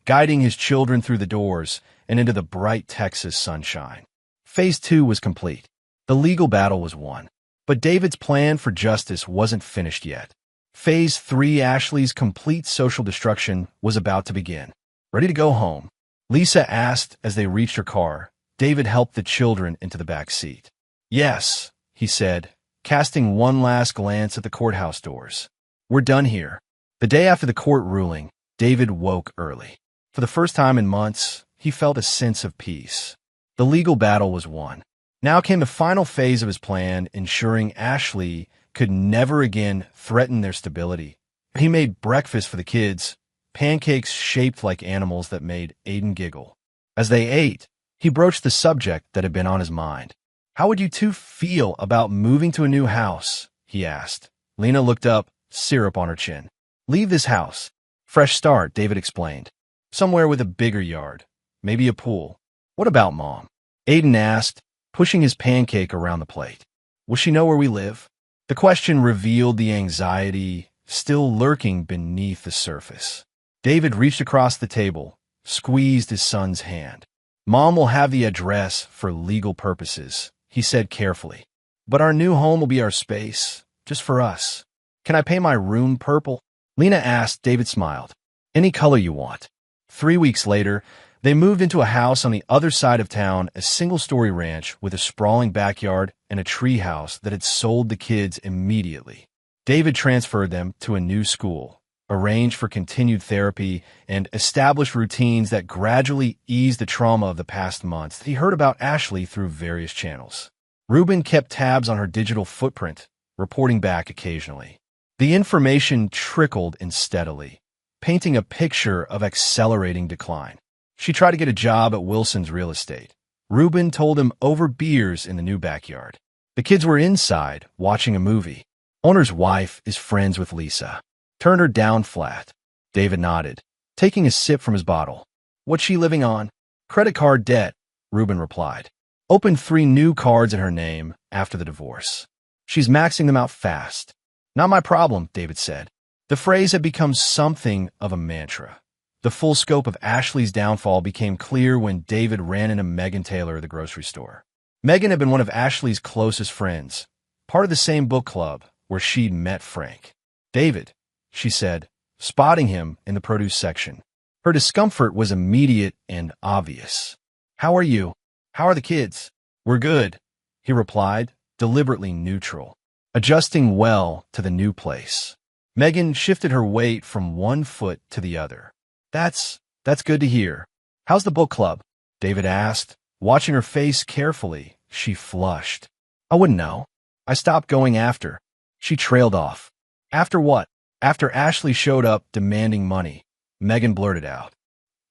guiding his children through the doors and into the bright Texas sunshine. Phase 2 was complete. The legal battle was won. But David's plan for justice wasn't finished yet. Phase 3, Ashley's complete social destruction, was about to begin. Ready to go home? Lisa asked as they reached her car. David helped the children into the back seat. Yes, he said, casting one last glance at the courthouse doors. We're done here. The day after the court ruling, David woke early. For the first time in months, he felt a sense of peace. The legal battle was won. Now came the final phase of his plan, ensuring Ashley could never again threaten their stability. He made breakfast for the kids, pancakes shaped like animals that made Aiden giggle. As they ate, he broached the subject that had been on his mind. How would you two feel about moving to a new house? He asked. Lena looked up, syrup on her chin. Leave this house. Fresh start, David explained. Somewhere with a bigger yard. Maybe a pool. What about Mom? Aiden asked, pushing his pancake around the plate. Will she know where we live? The question revealed the anxiety still lurking beneath the surface. David reached across the table, squeezed his son's hand. "Mom will have the address for legal purposes," he said carefully. "But our new home will be our space, just for us. Can I paint my room purple?" Lena asked. David smiled. "Any color you want." 3 weeks later, they moved into a house on the other side of town, a single-story ranch with a sprawling backyard and a treehouse that had sold the kids immediately. David transferred them to a new school, arranged for continued therapy, and established routines that gradually eased the trauma of the past months. He heard about Ashley through various channels. Ruben kept tabs on her digital footprint, reporting back occasionally. The information trickled in steadily, painting a picture of accelerating decline. She tried to get a job at Wilson's Real Estate. Ruben told him over beers in the new backyard. The kids were inside, watching a movie. Owner's wife is friends with Lisa. Turned her down flat. David nodded, taking a sip from his bottle. "What's she living on?" "Credit card debt," Ruben replied. "Opened 3 new cards in her name after the divorce. She's maxing them out fast." "Not my problem," David said. The phrase had become something of a mantra. The full scope of Ashley's downfall became clear when David ran into Megan Taylor at the grocery store. Megan had been one of Ashley's closest friends, part of the same book club where she'd met Frank. "David," she said, spotting him in the produce section. Her discomfort was immediate and obvious. "How are you? How are the kids?" "We're good," he replied, deliberately neutral, adjusting well to the new place. Megan shifted her weight from one foot to the other. That's good to hear. How's the book club?" David asked. Watching her face carefully, she flushed. "I wouldn't know. I stopped going after." She trailed off. "After what?" "After Ashley showed up demanding money," Megan blurted out.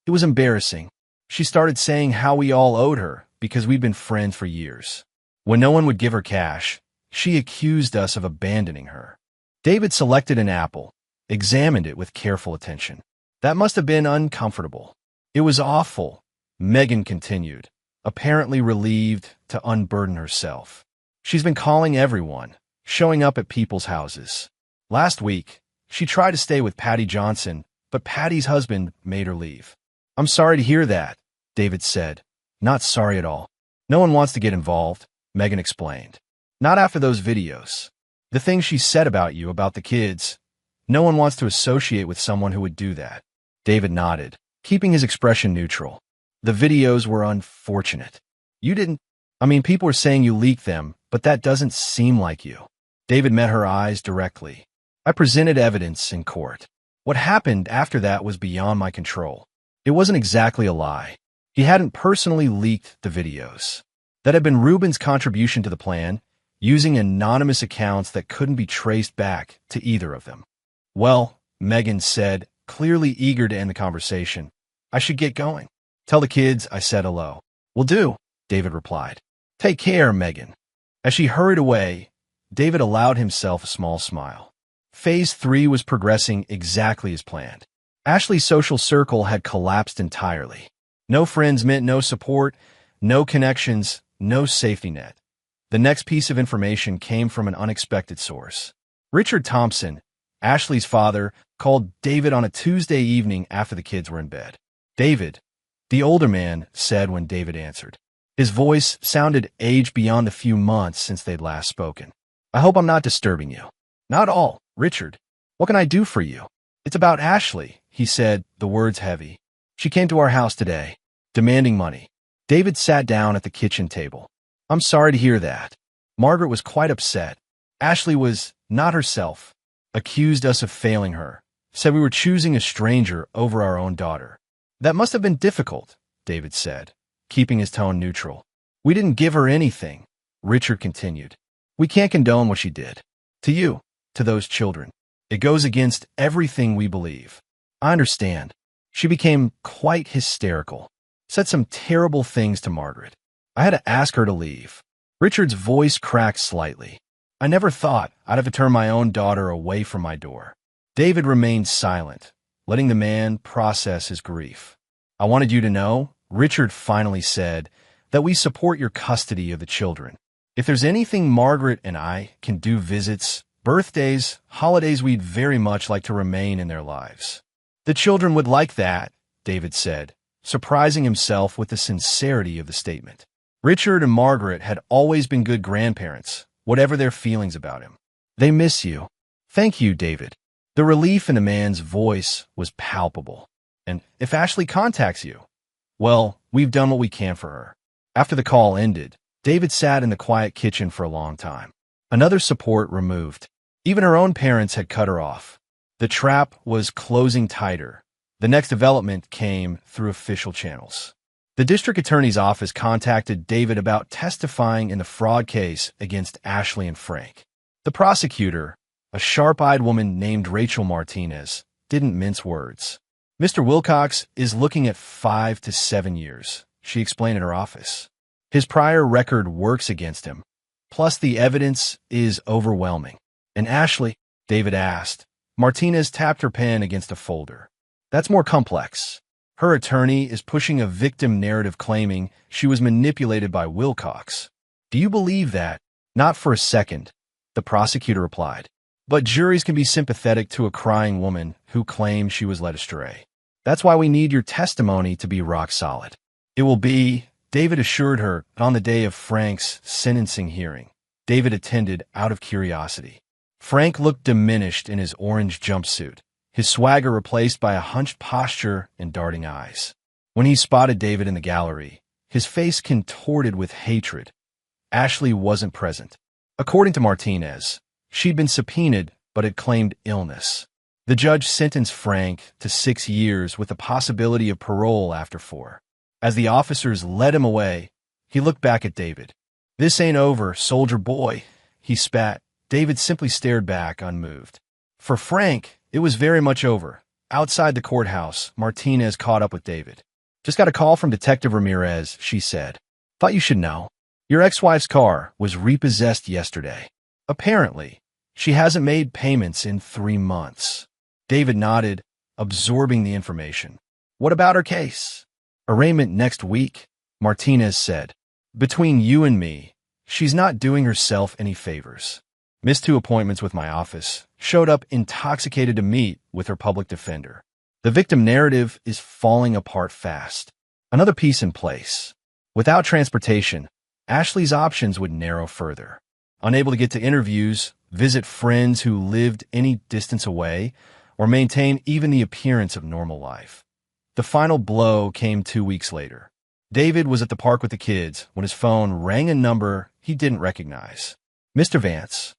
It was embarrassing. She started saying how we all owed her because we'd been friends for years. When no one would give her cash, she accused us of abandoning her. David selected an apple, examined it with careful attention. "That must have been uncomfortable." "It was awful," Megan continued, apparently relieved to unburden herself. "She's been calling everyone, showing up at people's houses. Last week, she tried to stay with Patty Johnson, but Patty's husband made her leave." "I'm sorry to hear that," David said. "Not sorry at all. No one wants to get involved," Megan explained. "Not after those videos. The things she said about you, about the kids. No one wants to associate with someone who would do that." David nodded, keeping his expression neutral. "The videos were unfortunate. You didn't... people are saying you leaked them, but that doesn't seem like you." David met her eyes directly. "I presented evidence in court. What happened after that was beyond my control. It wasn't exactly a lie. He hadn't personally leaked the videos. That had been Ruben's contribution to the plan, using anonymous accounts that couldn't be traced back to either of them." "Well," Megan said, clearly eager to end the conversation, "I should get going." "Tell the kids I said hello." "Will do," David replied. "Take care, Megan." As she hurried away, David allowed himself a small smile. Phase 3 was progressing exactly as planned. Ashley's social circle had collapsed entirely. No friends meant no support, no connections, no safety net. The next piece of information came from an unexpected source. Richard Thompson, Ashley's father, called David on a Tuesday evening after the kids were in bed. "David," the older man said when David answered. His voice sounded aged beyond the few months since they'd last spoken. "I hope I'm not disturbing you." "Not at all, Richard. What can I do for you?" "It's about Ashley," he said, the words heavy. "She came to our house today, demanding money." David sat down at the kitchen table. "I'm sorry to hear that." Margaret was quite upset. Ashley was not herself, accused us of failing her, said we were choosing a stranger over our own daughter. "That must have been difficult," David said, keeping his tone neutral. "We didn't give her anything," Richard continued. "We can't condone what she did. To you, to those children. It goes against everything we believe." "I understand." She became quite hysterical, said some terrible things to Margaret. I had to ask her to leave. Richard's voice cracked slightly. "I never thought I'd have to turn my own daughter away from my door." David remained silent, letting the man process his grief. "I wanted you to know," Richard finally said, "that we support your custody of the children. If there's anything Margaret and I can do, visits, birthdays, holidays, we'd very much like to remain in their lives." "The children would like that," David said, surprising himself with the sincerity of the statement. Richard and Margaret had always been good grandparents, whatever their feelings about him. They miss you. Thank you, David. The relief in the man's voice was palpable. And if Ashley contacts you, well, we've done what we can for her. After the call ended, David sat in the quiet kitchen for a long time. Another support removed. Even her own parents had cut her off. The trap was closing tighter. The next development came through official channels. The district attorney's office contacted David about testifying in the fraud case against Ashley and Frank. The prosecutor, a sharp-eyed woman named Rachel Martinez, didn't mince words. Mr. Wilcox is looking at 5 to 7 years, she explained in her office. His prior record works against him, plus the evidence is overwhelming. And Ashley? David asked. Martinez tapped her pen against a folder. That's more complex. Her attorney is pushing a victim narrative claiming she was manipulated by Wilcox. Do you believe that? Not for a second, the prosecutor replied. But juries can be sympathetic to a crying woman who claims she was led astray. That's why we need your testimony to be rock solid. It will be, David assured her, on the day of Frank's sentencing hearing. David attended out of curiosity. Frank looked diminished in his orange jumpsuit, his swagger replaced by a hunched posture and darting eyes. When he spotted David in the gallery, his face contorted with hatred. Ashley wasn't present. According to Martinez, she'd been subpoenaed but had claimed illness. The judge sentenced Frank to 6 years with the possibility of parole after 4. As the officers led him away, he looked back at David. This ain't over, soldier boy, he spat. David simply stared back, unmoved. For Frank, it was very much over. Outside the courthouse, Martinez caught up with David. Just got a call from Detective Ramirez, she said. Thought you should know. Your ex-wife's car was repossessed yesterday. Apparently, she hasn't made payments in 3 months. David nodded, absorbing the information. What about her case? Arraignment next week, Martinez said. Between you and me, she's not doing herself any favors. Missed 2 appointments with my office, showed up intoxicated to meet with her public defender. The victim narrative is falling apart fast. Another piece in place. Without transportation, Ashley's options would narrow further. Unable to get to interviews, visit friends who lived any distance away, or maintain even the appearance of normal life. The final blow came 2 weeks later. David was at the park with the kids when his phone rang a number he didn't recognize. Mr. Vance.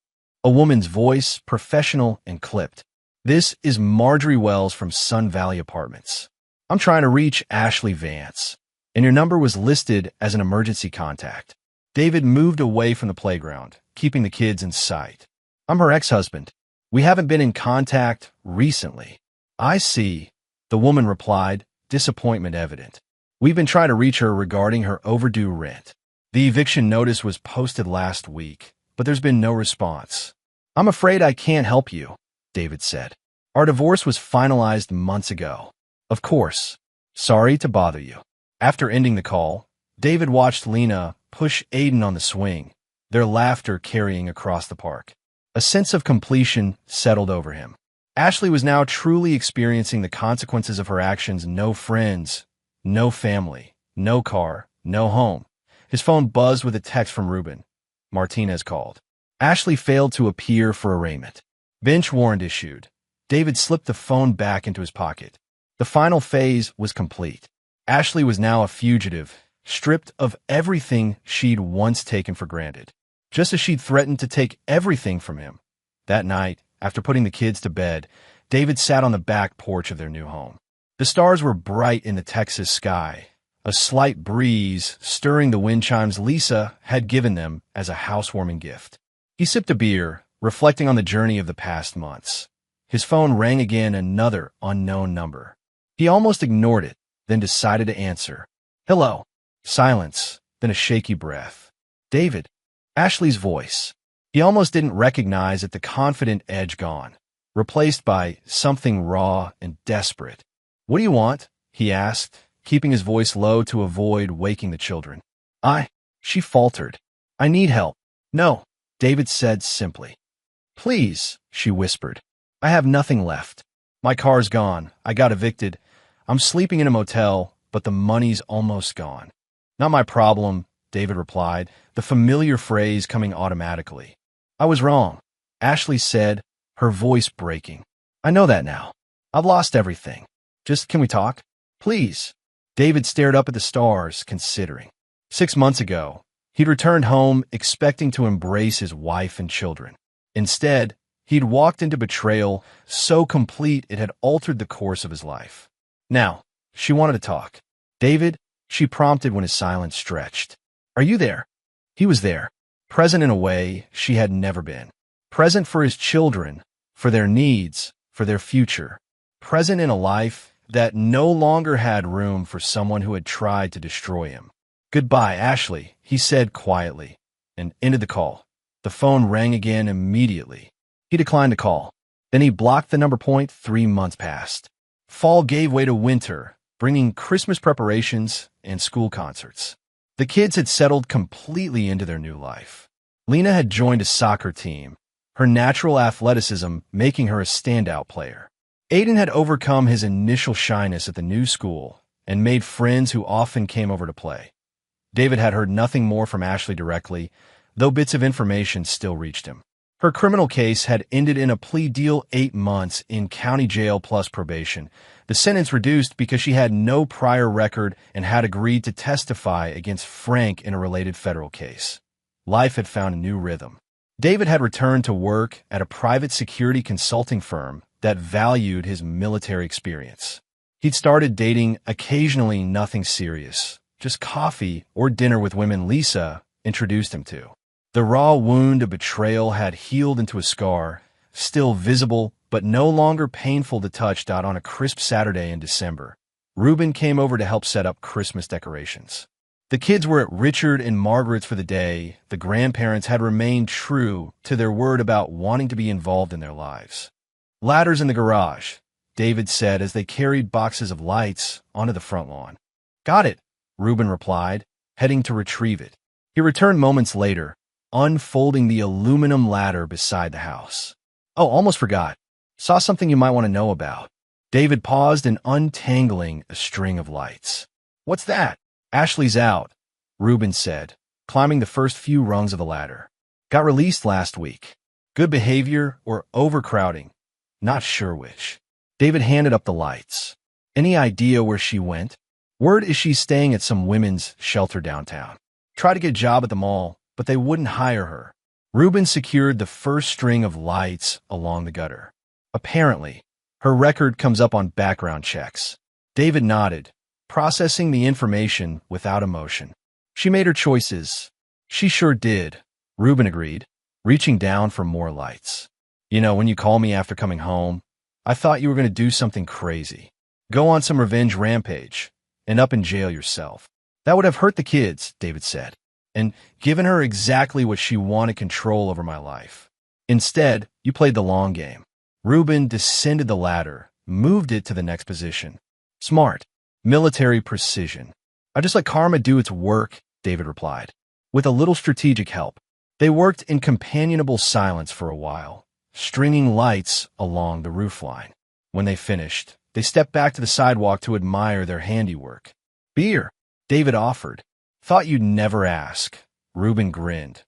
A woman's voice, professional and clipped. This is Marjorie Wells from Sun Valley Apartments. I'm trying to reach Ashley Vance, and your number was listed as an emergency contact. David moved away from the playground, keeping the kids in sight. I'm her ex-husband. We haven't been in contact recently. I see, the woman replied, disappointment evident. We've been trying to reach her regarding her overdue rent. The eviction notice was posted last week, but there's been no response. I'm afraid I can't help you, David said. Our divorce was finalized months ago. Of course. Sorry to bother you. After ending the call, David watched Lena push Aiden on the swing, their laughter carrying across the park. A sense of completion settled over him. Ashley was now truly experiencing the consequences of her actions. No friends, no family, no car, no home. His phone buzzed with a text from Ruben. Martinez called. Ashley failed to appear for arraignment. Bench warrant issued. David slipped the phone back into his pocket. The final phase was complete. Ashley was now a fugitive, stripped of everything she'd once taken for granted, just as she'd threatened to take everything from him. That night, after putting the kids to bed, David sat on the back porch of their new home. The stars were bright in the Texas sky, a slight breeze stirring the wind chimes Lisa had given them as a housewarming gift. He sipped a beer, reflecting on the journey of the past months. His phone rang again, another unknown number. He almost ignored it, then decided to answer. Hello. Silence, then a shaky breath. David. Ashley's voice. He almost didn't recognize it, the confident edge gone, replaced by something raw and desperate. What do you want? He asked, keeping his voice low to avoid waking the children. She faltered. I need help. No, David said simply. Please, she whispered. I have nothing left. My car's gone. I got evicted. I'm sleeping in a motel, but the money's almost gone. Not my problem, David replied, the familiar phrase coming automatically. I was wrong, Ashley said, her voice breaking. I know that now. I've lost everything. Just can we talk? Please. David stared up at the stars, considering. 6 months ago, he'd returned home expecting to embrace his wife and children. Instead, he'd walked into betrayal so complete it had altered the course of his life. Now, she wanted to talk. David, she prompted when his silence stretched. Are you there? He was there, present in a way she had never been. Present for his children, for their needs, for their future. Present in a life that no longer had room for someone who had tried to destroy him. Goodbye, Ashley, he said quietly, and ended the call. The phone rang again immediately. He declined the call. Then he blocked the number. 3 months passed. Fall gave way to winter, bringing Christmas preparations and school concerts. The kids had settled completely into their new life. Lena had joined a soccer team, her natural athleticism making her a standout player. Aiden had overcome his initial shyness at the new school and made friends who often came over to play. David had heard nothing more from Ashley directly, though bits of information still reached him. Her criminal case had ended in a plea deal, 8 months in county jail plus probation. The sentence reduced because she had no prior record and had agreed to testify against Frank in a related federal case. Life had found a new rhythm. David had returned to work at a private security consulting firm that valued his military experience. He'd started dating occasionally nothing serious, just coffee or dinner with women Lisa introduced him to. The raw wound of betrayal had healed into a scar, still visible but no longer painful to touch. On a crisp Saturday in December, Reuben came over to help set up Christmas decorations. The kids were at Richard and Margaret's for the day. The grandparents had remained true to their word about wanting to be involved in their lives. Ladders in the garage, David said as they carried boxes of lights onto the front lawn. Got it, Reuben replied, heading to retrieve it. He returned moments later, unfolding the aluminum ladder beside the house. Oh, almost forgot. Saw something you might want to know about. David paused in untangling a string of lights. What's that? Ashley's out, Reuben said, climbing the first few rungs of the ladder. Got released last week. Good behavior or overcrowding? Not sure which. David handed up the lights. Any idea where she went? Word is she's staying at some women's shelter downtown. Tried to get a job at the mall, but they wouldn't hire her. Reuben secured the first string of lights along the gutter. Apparently, her record comes up on background checks. David nodded, processing the information without emotion. She made her choices. She sure did, Reuben agreed, reaching down for more lights. You know, when you called me after coming home, I thought you were going to do something crazy. Go on some revenge rampage, and up in jail yourself. That would have hurt the kids, David said, and given her exactly what she wanted: control over my life. Instead, you played the long game. Reuben descended the ladder, moved it to the next position. Smart. Military precision. I just let karma do its work, David replied. With a little strategic help. They worked in companionable silence for a while, stringing lights along the roofline. When they finished, they stepped back to the sidewalk to admire their handiwork. Beer, David offered. Thought you'd never ask. Reuben grinned.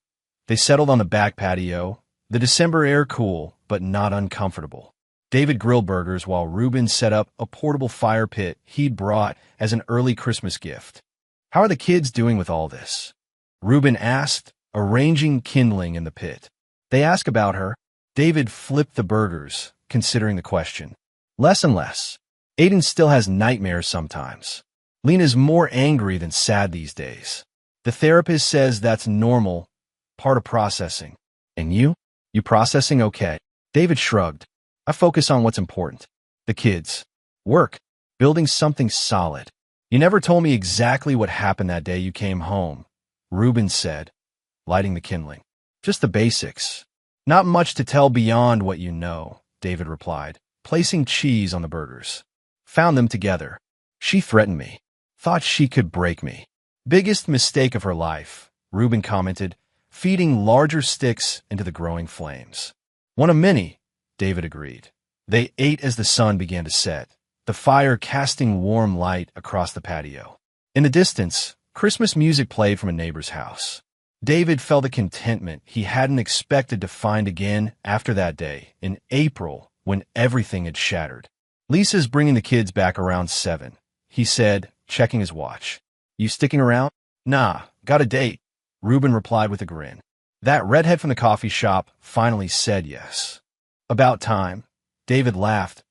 They settled on the back patio, the December air cool but not uncomfortable. David grilled burgers while Reuben set up a portable fire pit he'd brought as an early Christmas gift. How are the kids doing with all this? Reuben asked, arranging kindling in the pit. They ask about her. David flipped the burgers, considering the question. Less and less. Aiden still has nightmares sometimes. Lena's more angry than sad these days. The therapist says that's normal, part of processing. And you? You processing okay? David shrugged. I focus on what's important. The kids. Work. Building something solid. You never told me exactly what happened that day you came home, Reuben said, lighting the kindling. Just the basics. Not much to tell beyond what you know, David replied, placing cheese on the burgers. Found them together. She threatened me. Thought she could break me. Biggest mistake of her life, Reuben commented, feeding larger sticks into the growing flames. One of many, David agreed. They ate as the sun began to set, the fire casting warm light across the patio. In the distance, Christmas music played from a neighbor's house. David felt a contentment he hadn't expected to find again after that day in April when everything had shattered. "Lisa's bringing the kids back around 7, he said, checking his watch. "You sticking around?" "Nah, got a date," Reuben replied with a grin. That redhead from the coffee shop finally said yes. "About time." David laughed.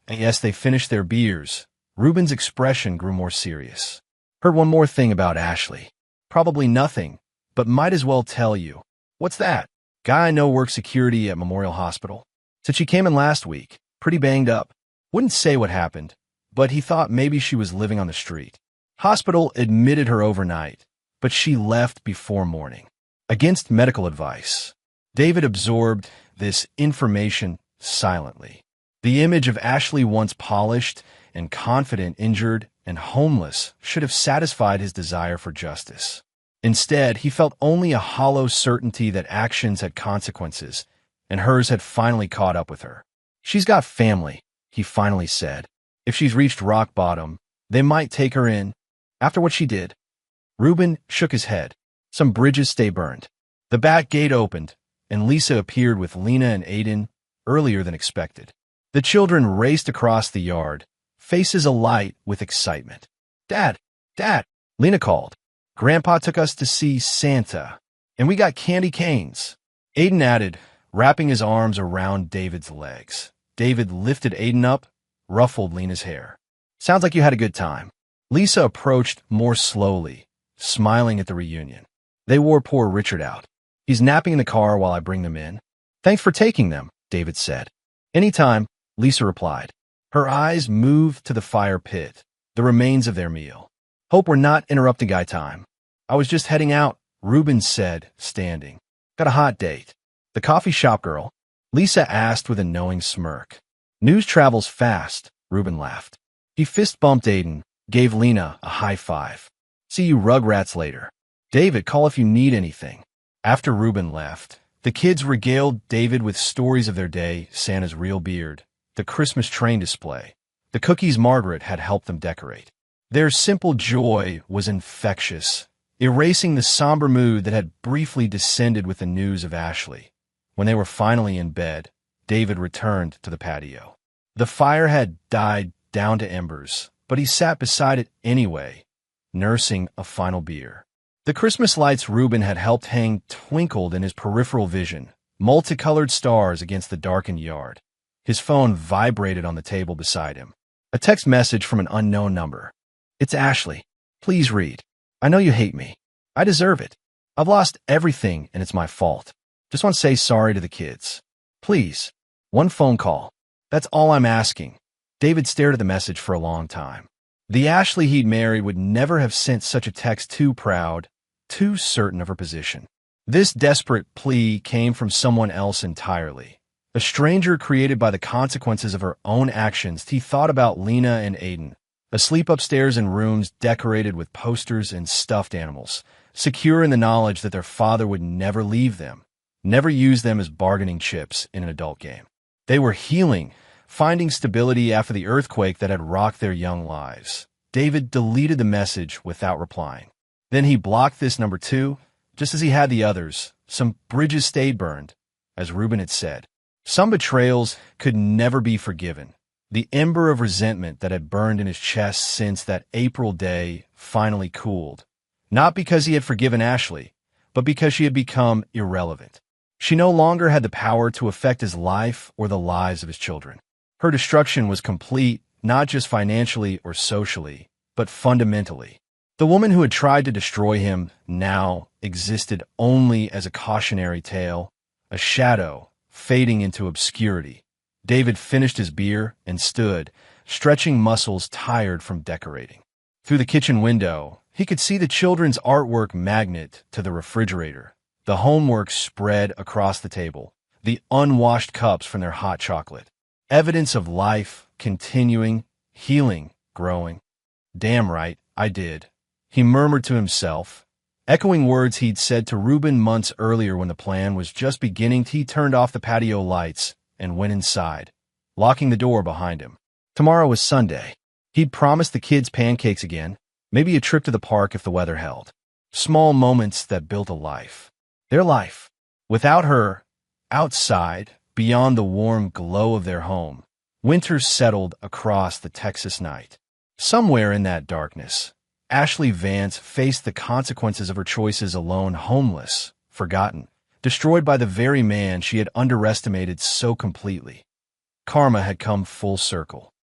And yes, they finished their beers. Reuben's expression grew more serious. "Heard one more thing about Ashley. Probably nothing, but might as well tell you." "What's that?" "Guy I know works security at Memorial Hospital. Said she came in last week, pretty banged up. Wouldn't say what happened, but he thought maybe she was living on the street. Hospital admitted her overnight, but she left before morning. Against medical advice." David absorbed this information silently. The image of Ashley, once polished and confident, injured and homeless, should have satisfied his desire for justice. Instead, he felt only a hollow certainty that actions had consequences, and hers had finally caught up with her. "She's got family," he finally said. "If she's reached rock bottom, they might take her in. After what she did." Reuben shook his head. "Some bridges stay burned." The back gate opened, and Lisa appeared with Lena and Aiden earlier than expected. The children raced across the yard, faces alight with excitement. "Dad! Dad!" Lena called. "Grandpa took us to see Santa, and we got candy canes," Aiden added, wrapping his arms around David's legs. David lifted Aiden up, ruffled Lena's hair. "Sounds like you had a good time." Lisa approached more slowly, smiling at the reunion. "They wore poor Richard out. He's napping in the car while I bring them in." "Thanks for taking them," David said. "Anytime," Lisa replied. Her eyes moved to the fire pit, the remains of their meal. "Hope we're not interrupting guy time." "I was just heading out," Reuben said, standing. "Got a hot date." "The coffee shop girl?" Lisa asked with a knowing smirk. "News travels fast," Reuben laughed. He fist-bumped Aiden, gave Lena a high five. "See you rugrats later. David, call if you need anything." After Reuben left, the kids regaled David with stories of their day, Santa's real beard, the Christmas train display, the cookies Margaret had helped them decorate. Their simple joy was infectious, erasing the somber mood that had briefly descended with the news of Ashley. When they were finally in bed, David returned to the patio. The fire had died down to embers, but he sat beside it anyway, nursing a final beer. The Christmas lights Reuben had helped hang twinkled in his peripheral vision, multicolored stars against the darkened yard. His phone vibrated on the table beside him. A text message from an unknown number. "It's Ashley. Please read. I know you hate me. I deserve it. I've lost everything and it's my fault. Just want to say sorry to the kids. Please. One phone call. That's all I'm asking." David stared at the message for a long time. The Ashley he'd married would never have sent such a text, too proud, too certain of her position. This desperate plea came from someone else entirely. A stranger created by the consequences of her own actions. He thought about Lena and Aiden, asleep upstairs in rooms decorated with posters and stuffed animals, secure in the knowledge that their father would never leave them, never use them as bargaining chips in an adult game. They were healing, finding stability after the earthquake that had rocked their young lives. David deleted the message without replying. Then he blocked this number too, just as he had the others. Some bridges stayed burned, as Reuben had said. Some betrayals could never be forgiven. The ember of resentment that had burned in his chest since that April day finally cooled. Not because he had forgiven Ashley, but because she had become irrelevant. She no longer had the power to affect his life or the lives of his children. Her destruction was complete, not just financially or socially, but fundamentally. The woman who had tried to destroy him now existed only as a cautionary tale, a shadow fading into obscurity. David finished his beer and stood, stretching muscles tired from decorating. Through the kitchen window, he could see the children's artwork magnet to the refrigerator, the homework spread across the table, the unwashed cups from their hot chocolate. Evidence of life, continuing, healing, growing. "Damn right, I did," he murmured to himself, echoing words he'd said to Reuben months earlier when the plan was just beginning. He turned off the patio lights and went inside, locking the door behind him. Tomorrow was Sunday. He'd promised the kids pancakes again, maybe a trip to the park if the weather held. Small moments that built a life. Their life. Without her, outside, beyond the warm glow of their home, winter settled across the Texas night. Somewhere in that darkness, Ashley Vance faced the consequences of her choices alone, homeless, forgotten, destroyed by the very man she had underestimated so completely. Karma had come full circle.